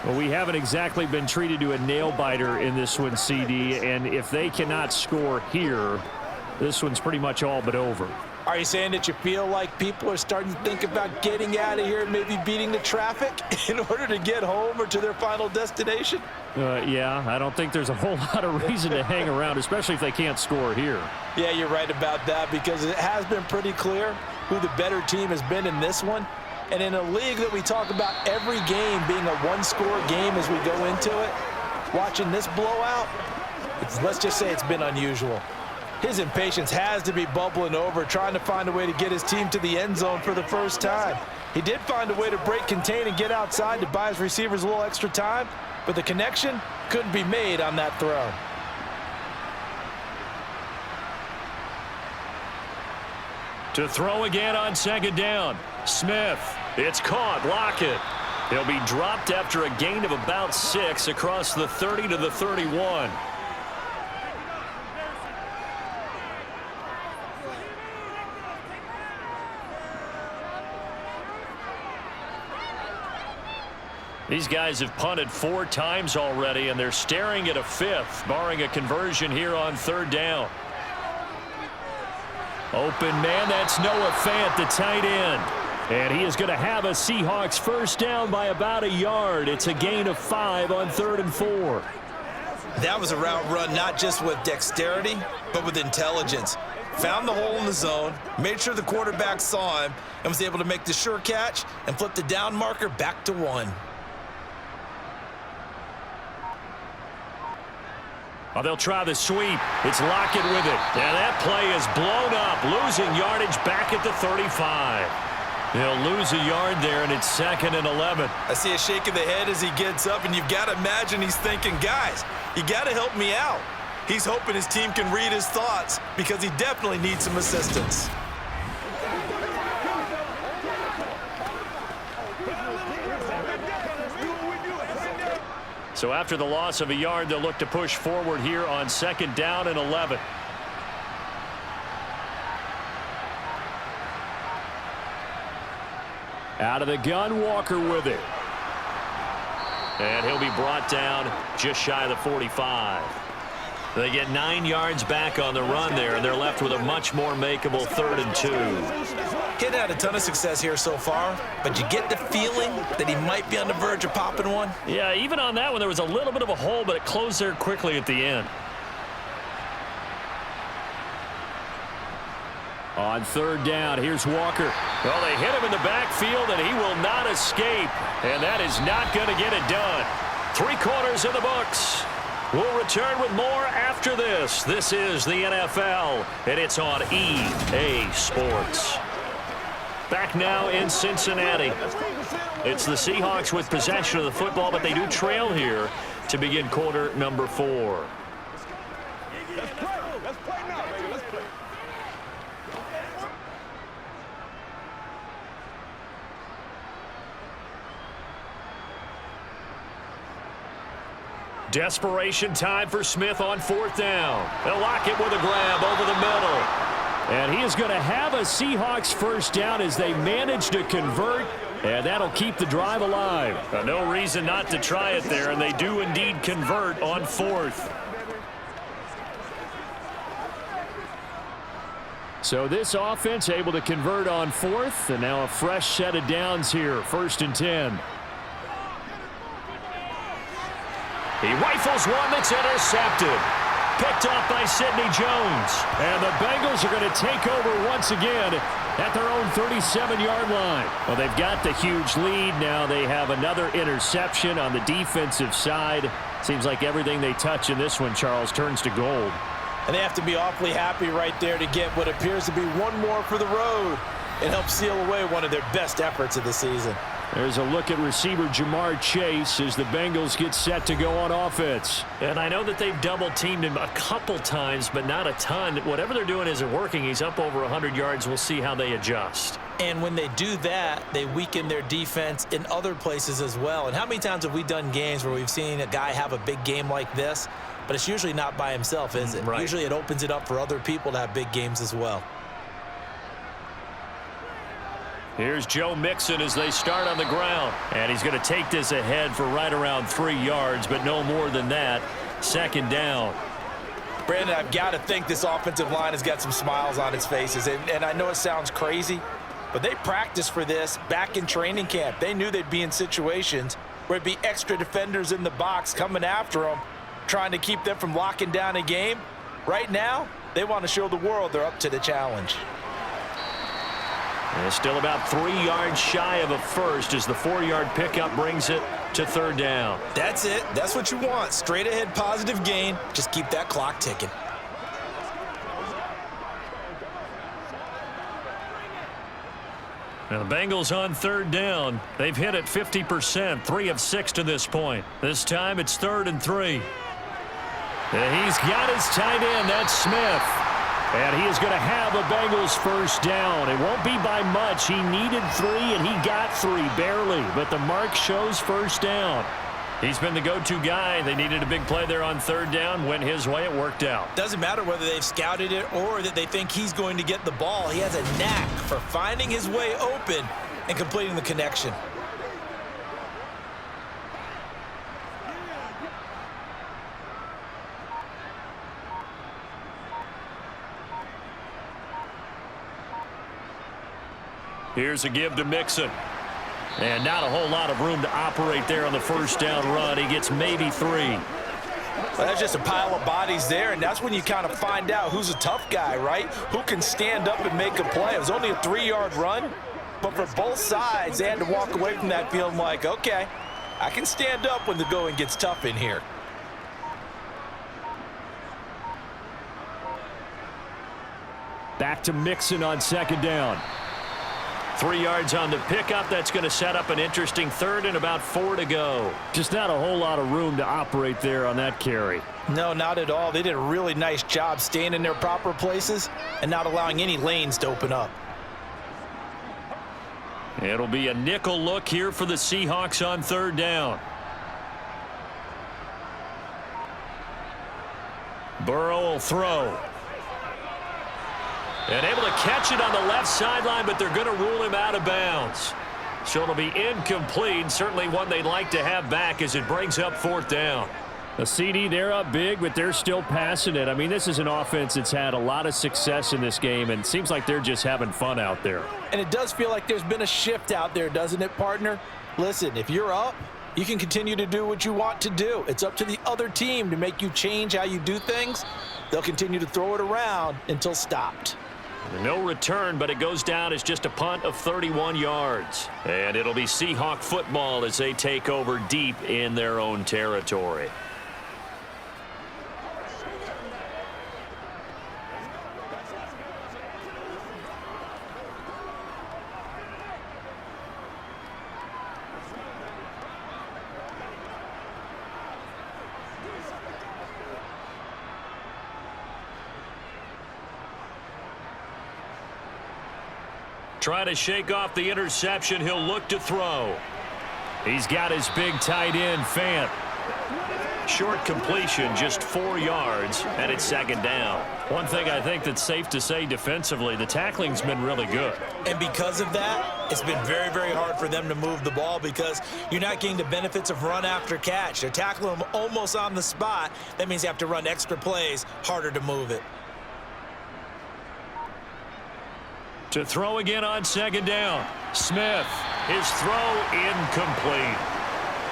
Well, we haven't exactly been treated to a nail-biter in this one, CD, and if they cannot score here, this one's pretty much all but over. Are you saying that you feel like people are starting to think about getting out of here and maybe beating the traffic in order to get home or to their final destination? Yeah, I don't think there's a whole lot of reason to hang around, especially if they can't score here. Yeah, you're right about that, because it has been pretty clear who the better team has been in this one. And in a league that we talk about every game being a one-score game as we go into it, watching this blowout, let's just say it's been unusual. His impatience has to be bubbling over, trying to find a way to get his team to the end zone for the first time. He did find a way to break contain and get outside to buy his receivers a little extra time, but the connection couldn't be made on that throw. To throw again on 2nd down. Smith. It's caught. Lockett. He'll be dropped after a gain of about 6 across the 30 to the 31. These guys have punted 4 times already, and they're staring at a 5th, barring a conversion here on 3rd down. Open man, that's Noah Fant, the tight end. And he is going to have a Seahawks first down by about a yard. It's a gain of 5 on 3rd and 4. That was a route run not just with dexterity, but with intelligence. Found the hole in the zone, made sure the quarterback saw him, and was able to make the sure catch and flip the down marker back to 1. Oh, they'll try the sweep. It's Lockett with it. And that play is blown up, losing yardage back at the 35. They'll lose a yard there, and it's 2nd and 11. I see a shake of the head as he gets up, and you've got to imagine he's thinking, guys, you got to help me out. He's hoping his team can read his thoughts, because he definitely needs some assistance. So after the loss of a yard, they'll look to push forward here on 2nd down and 11. Out of the gun, Walker with it. And he'll be brought down just shy of the 45. They get 9 yards back on the run there, and they're left with a much more makeable 3rd and 2. Kid had a ton of success here so far, but you get the feeling that he might be on the verge of popping one. Yeah, even on that one, there was a little bit of a hole, but it closed there quickly at the end. On 3rd down, here's Walker. Well, they hit him in the backfield, and he will not escape. And that is not going to get it done. 3 quarters in the books. We'll return with more after this. This is the NFL, and it's on EA Sports. Back now in Cincinnati. It's the Seahawks with possession of the football, but they do trail here to begin quarter number 4. Desperation time for Smith on 4th down. They'll lock it with a grab over the middle. And he is going to have a Seahawks 1st down as they manage to convert, and that'll keep the drive alive. No reason not to try it there, and they do indeed convert on 4th. So this offense able to convert on 4th, and now a fresh set of downs here, 1st and 10. He rifles one that's intercepted. Picked off by Sidney Jones. And the Bengals are going to take over once again at their own 37-yard line. Well, they've got the huge lead. Now they have another interception on the defensive side. Seems like everything they touch in this one, Charles, turns to gold. And they have to be awfully happy right there to get what appears to be one more for the road and help seal away one of their best efforts of the season. There's a look at receiver Jamar Chase as the Bengals get set to go on offense. And I know that they've double-teamed him a couple times, but not a ton. Whatever they're doing isn't working. He's up over 100 yards. We'll see how they adjust. And when they do that, they weaken their defense in other places as well. And how many times have we done games where we've seen a guy have a big game like this, but it's usually not by himself, is it? Right. Usually it opens it up for other people to have big games as well. Here's Joe Mixon as they start on the ground. And he's going to take this ahead for right around 3 yards, but no more than that. 2nd down. Brandon, I've got to think this offensive line has got some smiles on its faces. And I know it sounds crazy, but they practiced for this back in training camp. They knew they'd be in situations where it'd be extra defenders in the box coming after them, trying to keep them from locking down a game. Right now, they want to show the world they're up to the challenge. And still about 3 yards shy of a first as the 4-yard pickup brings it to 3rd down. That's it. That's what you want. Straight ahead positive gain. Just keep that clock ticking. Now the Bengals on 3rd down. They've hit it 50%, 3 of 6 to this point. This time it's 3rd and 3. And he's got his tight end. That's Smith. And he is going to have a Bengals 1st down. It won't be by much. He needed 3, and he got 3, barely. But the mark shows 1st down. He's been the go-to guy. They needed a big play there on 3rd down. Went his way. It worked out. Doesn't matter whether they've scouted it or that they think he's going to get the ball. He has a knack for finding his way open and completing the connection. Here's a give to Mixon. And not a whole lot of room to operate there on the 1st down run. He gets maybe 3. Well, that's just a pile of bodies there, and that's when you kind of find out who's a tough guy, right? Who can stand up and make a play. It was only a 3-yard run, but for both sides, they had to walk away from that feeling like, okay, I can stand up when the going gets tough in here. Back to Mixon on 2nd down. 3 yards on the pickup. That's going to set up an interesting 3rd and about 4 to go. Just not a whole lot of room to operate there on that carry. No, not at all. They did a really nice job staying in their proper places and not allowing any lanes to open up. It'll be a nickel look here for the Seahawks on 3rd down. Burrow will throw. And able to catch it on the left sideline, but they're going to rule him out of bounds. So it'll be incomplete, certainly one they'd like to have back as it brings up 4th down. A CD, they're up big, but they're still passing it. I mean, this is an offense that's had a lot of success in this game, and it seems like they're just having fun out there. And it does feel like there's been a shift out there, doesn't it, partner? Listen, if you're up, you can continue to do what you want to do. It's up to the other team to make you change how you do things. They'll continue to throw it around until stopped. No return, but it goes down as just a punt of 31 yards. And it'll be Seahawk football as they take over deep in their own territory. Trying to shake off the interception. He'll look to throw. He's got his big tight end, Fant. Short completion, just 4 yards, and it's 2nd down. One thing I think that's safe to say defensively, the tackling's been really good. And because of that, it's been very, very hard for them to move the ball because you're not getting the benefits of run after catch. They're tackling them almost on the spot. That means you have to run extra plays, harder to move it. To throw again on 2nd down. Smith, his throw incomplete.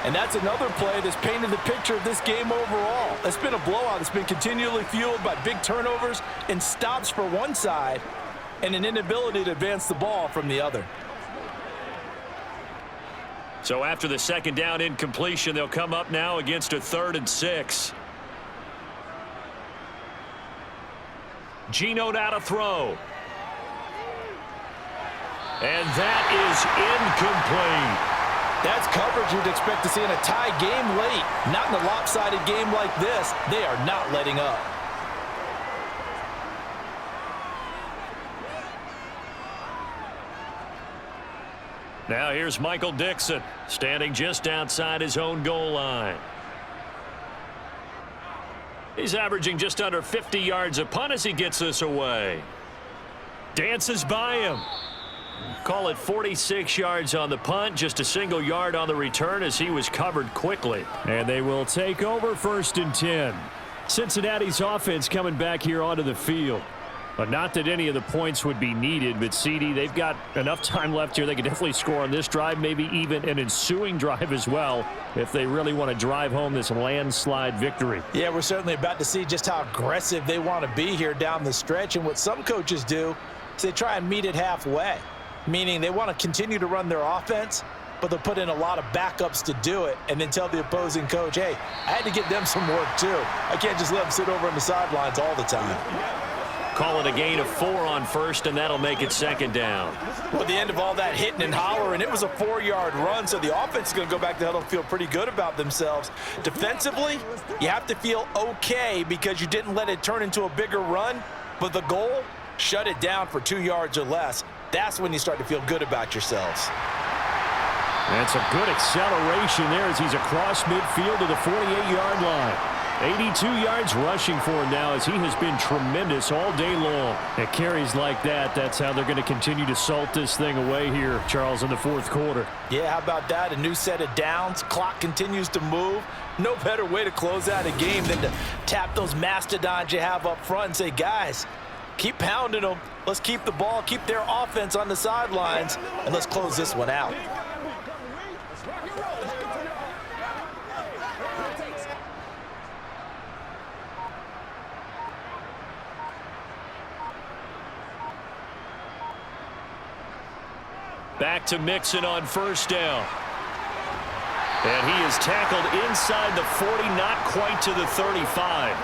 And that's another play that's painted the picture of this game overall. It's been a blowout. It's been continually fueled by big turnovers and stops for one side and an inability to advance the ball from the other. So after the 2nd down incompletion, they'll come up now against a 3rd and 6. Geno now to throw. And that is incomplete. That's coverage you'd expect to see in a tie game late. Not in a lopsided game like this. They are not letting up. Now here's Michael Dixon, standing just outside his own goal line. He's averaging just under 50 yards a punt as he gets this away. Dances by him. Call it 46 yards on the punt, just a single yard on the return as he was covered quickly. And they will take over 1st and 10. Cincinnati's offense coming back here onto the field. But not that any of the points would be needed, but CD, they've got enough time left here. They could definitely score on this drive, maybe even an ensuing drive as well, if they really want to drive home this landslide victory. Yeah, we're certainly about to see just how aggressive they want to be here down the stretch. And what some coaches do is they try and meet it halfway, meaning they want to continue to run their offense, but they'll put in a lot of backups to do it and then tell the opposing coach, hey, I had to get them some work too. I can't just let them sit over on the sidelines all the time. Call it a gain of 4 on 1st, and that'll make it 2nd down. Well, at the end of all that hitting and hollering, it was a 4-yard run, so the offense is going to go back to the huddle and feel pretty good about themselves. Defensively, you have to feel okay because you didn't let it turn into a bigger run, but the goal, shut it down for 2 yards or less. That's when you start to feel good about yourselves. That's a good acceleration there as he's across midfield to the 48-yard line. 82 yards rushing for him now as he has been tremendous all day long. At carries like that, that's how they're going to continue to salt this thing away here, Charles, in the 4th quarter. Yeah, how about that? A new set of downs. Clock continues to move. No better way to close out a game than to tap those mastodons you have up front and say, guys, keep pounding them. Let's keep the ball, keep their offense on the sidelines, and let's close this one out. Back to Mixon on 1st down. And he is tackled inside the 40, not quite to the 35.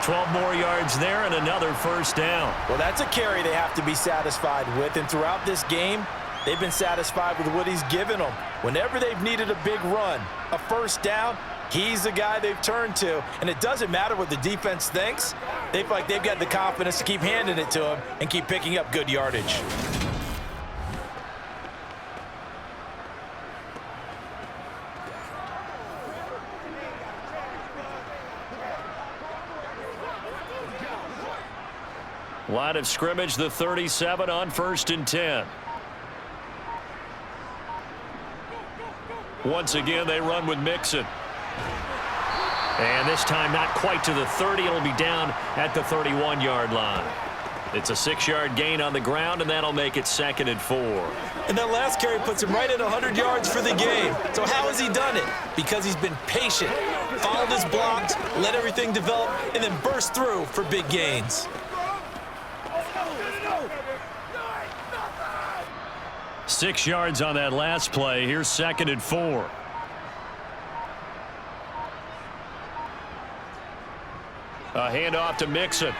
12 more yards there and another 1st down. Well, that's a carry they have to be satisfied with. And throughout this game, they've been satisfied with what he's given them. Whenever they've needed a big run, a 1st down, he's the guy they've turned to. And it doesn't matter what the defense thinks. They feel like they've got the confidence to keep handing it to him and keep picking up good yardage. Line of scrimmage, the 37 on 1st and 10. Once again, they run with Mixon. And this time not quite to the 30. It'll be down at the 31-yard line. It's a 6-yard gain on the ground, and that'll make it 2nd and 4. And that last carry puts him right at 100 yards for the game. So how has he done it? Because he's been patient, followed his blocks, let everything develop, and then burst through for big gains. Six yards on that last play. Here's 2nd and 4. A handoff to Mixon.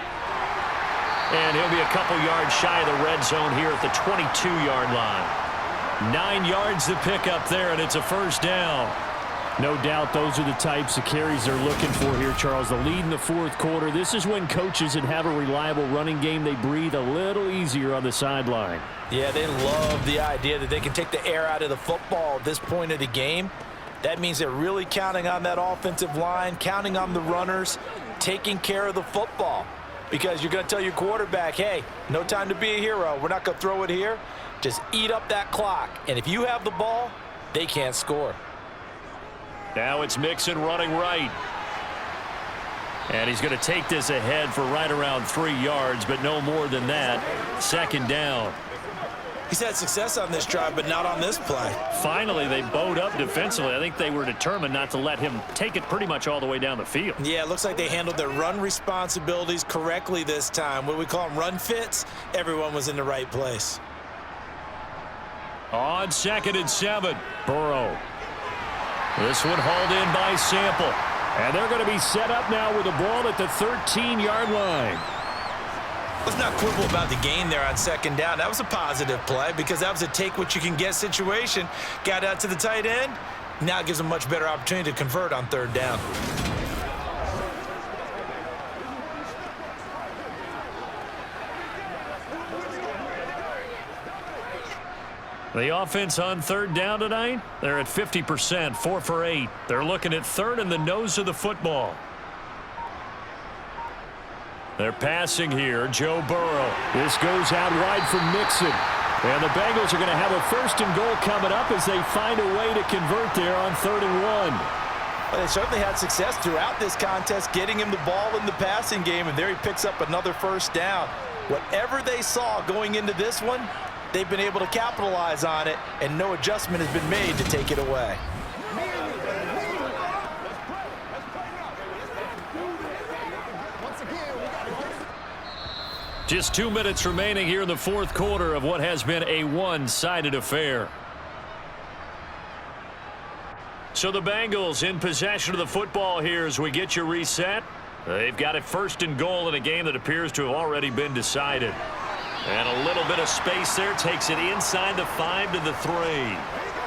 And he'll be a couple yards shy of the red zone here at the 22-yard line. 9 yards to pick up there, and it's a 1st down. No doubt those are the types of carries they're looking for here, Charles. The lead in the 4th quarter. This is when coaches that have a reliable running game, they breathe a little easier on the sideline. Yeah, they love the idea that they can take the air out of the football at this point of the game. That means they're really counting on that offensive line, counting on the runners, taking care of the football. Because you're going to tell your quarterback, hey, no time to be a hero. We're not going to throw it here. Just eat up that clock. And if you have the ball, they can't score. Now it's Mixon running right. And he's going to take this ahead for right around 3 yards, but no more than that. 2nd down. He's had success on this drive, but not on this play. Finally, they bowed up defensively. I think they were determined not to let him take it pretty much all the way down the field. Yeah, it looks like they handled their run responsibilities correctly this time. What we call them run fits, everyone was in the right place. On 2nd and 7, Burrow. This one hauled in by Sample. And they're going to be set up now with the ball at the 13-yard line. Let's not quibble about the gain there on 2nd down. That was a positive play because that was a take-what-you-can-get situation. Got out to the tight end. Now it gives them a much better opportunity to convert on 3rd down. The offense on 3rd down tonight, they're at 50%, 4 for 8. They're looking at 3rd and the nose of the football. They're passing here, Joe Burrow. This goes out wide for Mixon. And the Bengals are going to have a 1st and goal coming up as they find a way to convert there on 3rd and 1. Well, they certainly had success throughout this contest, getting him the ball in the passing game, and there he picks up another 1st down. Whatever they saw going into this one, they've been able to capitalize on it, and no adjustment has been made to take it away. Just 2 minutes remaining here in the 4th quarter of what has been a one-sided affair. So the Bengals in possession of the football here as we get you reset. They've got it 1st and goal in a game that appears to have already been decided. And a little bit of space there takes it inside the 5 to the 3.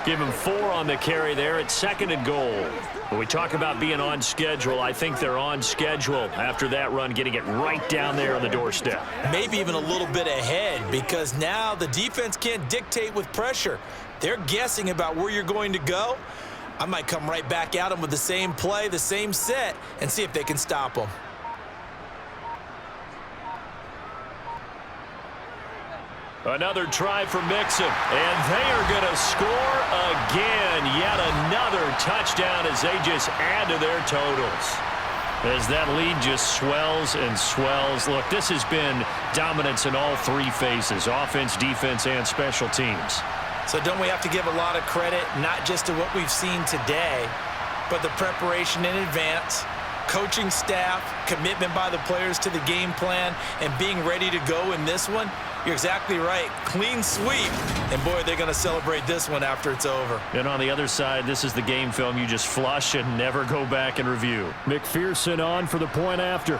Give him 4 on the carry there at 2nd and goal. When we talk about being on schedule, I think they're on schedule after that run, getting it right down there on the doorstep. Maybe even a little bit ahead because now the defense can't dictate with pressure. They're guessing about where you're going to go. I might come right back at them with the same play, the same set, and see if they can stop them. Another try for Mixon, and they are going to score again. Yet another touchdown as they just add to their totals. As that lead just swells and swells. Look, this has been dominance in all 3 phases, offense, defense, and special teams. So don't we have to give a lot of credit, not just to what we've seen today, but the preparation in advance, coaching staff, commitment by the players to the game plan, and being ready to go in this one? You're exactly right. Clean sweep. And, boy, they're going to celebrate this one after it's over. And on the other side, this is the game film you just flush and never go back and review. McPherson on for the point after.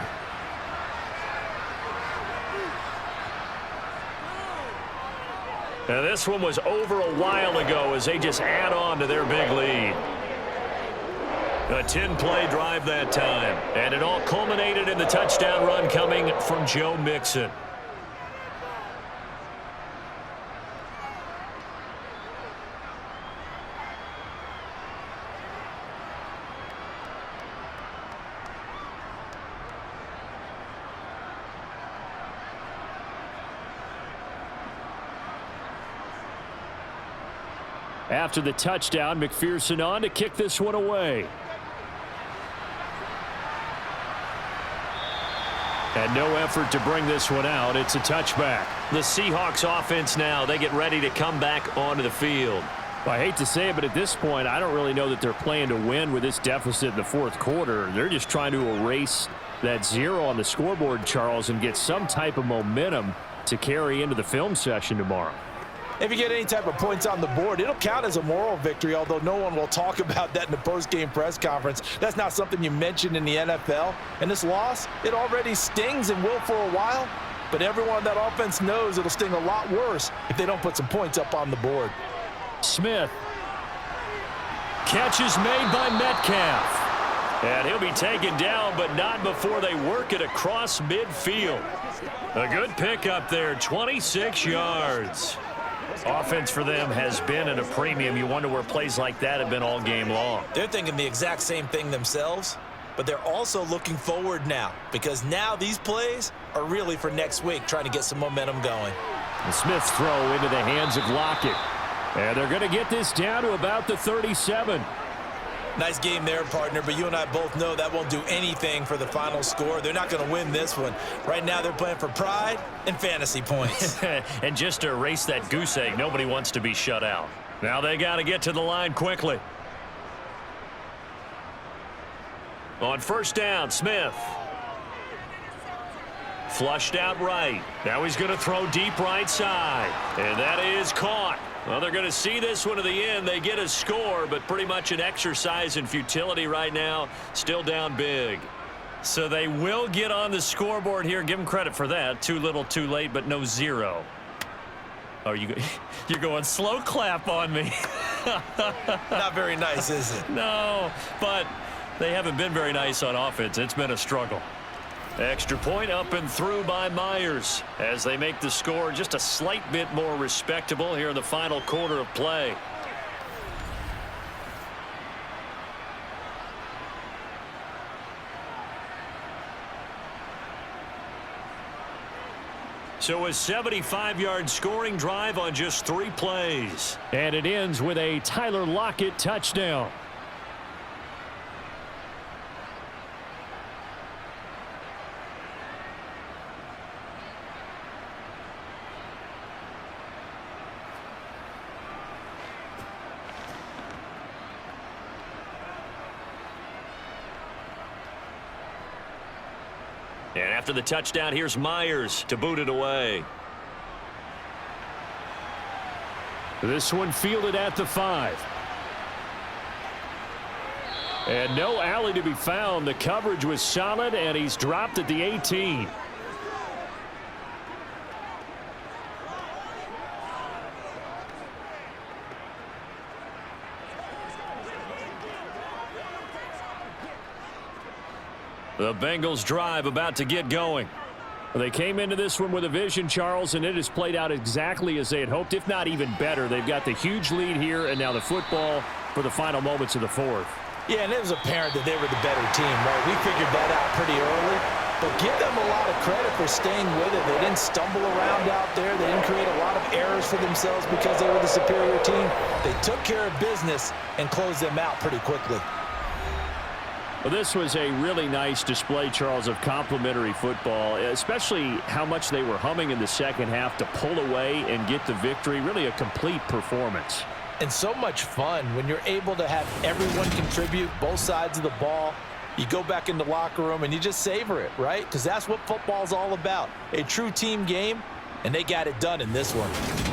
Now, this one was over a while ago as they just add on to their big lead. A 10-play drive that time. And it all culminated in the touchdown run coming from Joe Mixon. After the touchdown, McPherson on to kick this one away. And no effort to bring this one out. It's a touchback. The Seahawks offense now, they get ready to come back onto the field. I hate to say it, but at this point, I don't really know that they're playing to win with this deficit in the fourth quarter. They're just trying to erase that 0 on the scoreboard, Charles, and get some type of momentum to carry into the film session tomorrow. If you get any type of points on the board, it'll count as a moral victory, although no one will talk about that in the post-game press conference. That's not something you mentioned in the NFL. And this loss, it already stings and will for a while, but everyone on that offense knows it'll sting a lot worse if they don't put some points up on the board. Smith. Catch is made by Metcalf. And he'll be taken down, but not before they work it across midfield. A good pickup there, 26 yards. Offense for them has been at a premium. You wonder where plays like that have been all game long. They're thinking the exact same thing themselves, but they're also looking forward now, because now these plays are really for next week, trying to get some momentum going. And Smith's throw into the hands of Lockett. And they're going to get this down to about the 37. Nice game there, partner, but you and I both know that won't do anything for the final score. They're not going to win this one. Right now they're playing for pride and fantasy points. And just to erase that goose egg, nobody wants to be shut out. Now they got to get to the line quickly. On first down, Smith. Flushed out right. Now he's going to throw deep right side. And that is caught. Well, they're going to see this one to the end. They get a score, but pretty much an exercise in futility right now. Still down big. So they will get on the scoreboard here. Give them credit for that. Too little, too late, but no 0. Oh, you're going slow clap on me. Not very nice, is it? No, but they haven't been very nice on offense. It's been a struggle. Extra point up and through by Myers as they make the score just a slight bit more respectable here in the final quarter of play. So a 75-yard scoring drive on just 3 plays. And it ends with a Tyler Lockett touchdown. And after the touchdown, here's Myers to boot it away. This one fielded at the 5. And no alley to be found. The coverage was solid, and he's dropped at the 18. The Bengals drive about to get going. They came into this one with a vision, Charles, and it has played out exactly as they had hoped, if not even better. They've got the huge lead here, and now the football for the final moments of the fourth. Yeah, and it was apparent that they were the better team, right? We figured that out pretty early, but give them a lot of credit for staying with it. They didn't stumble around out there. They didn't create a lot of errors for themselves because they were the superior team. They took care of business and closed them out pretty quickly. Well, this was a really nice display, Charles, of complimentary football, especially how much they were humming in the second half to pull away and get the victory. Really a complete performance. And so much fun when you're able to have everyone contribute, both sides of the ball. You go back in the locker room and you just savor it, right? Because that's what football's all about. A true team game, and they got it done in this one.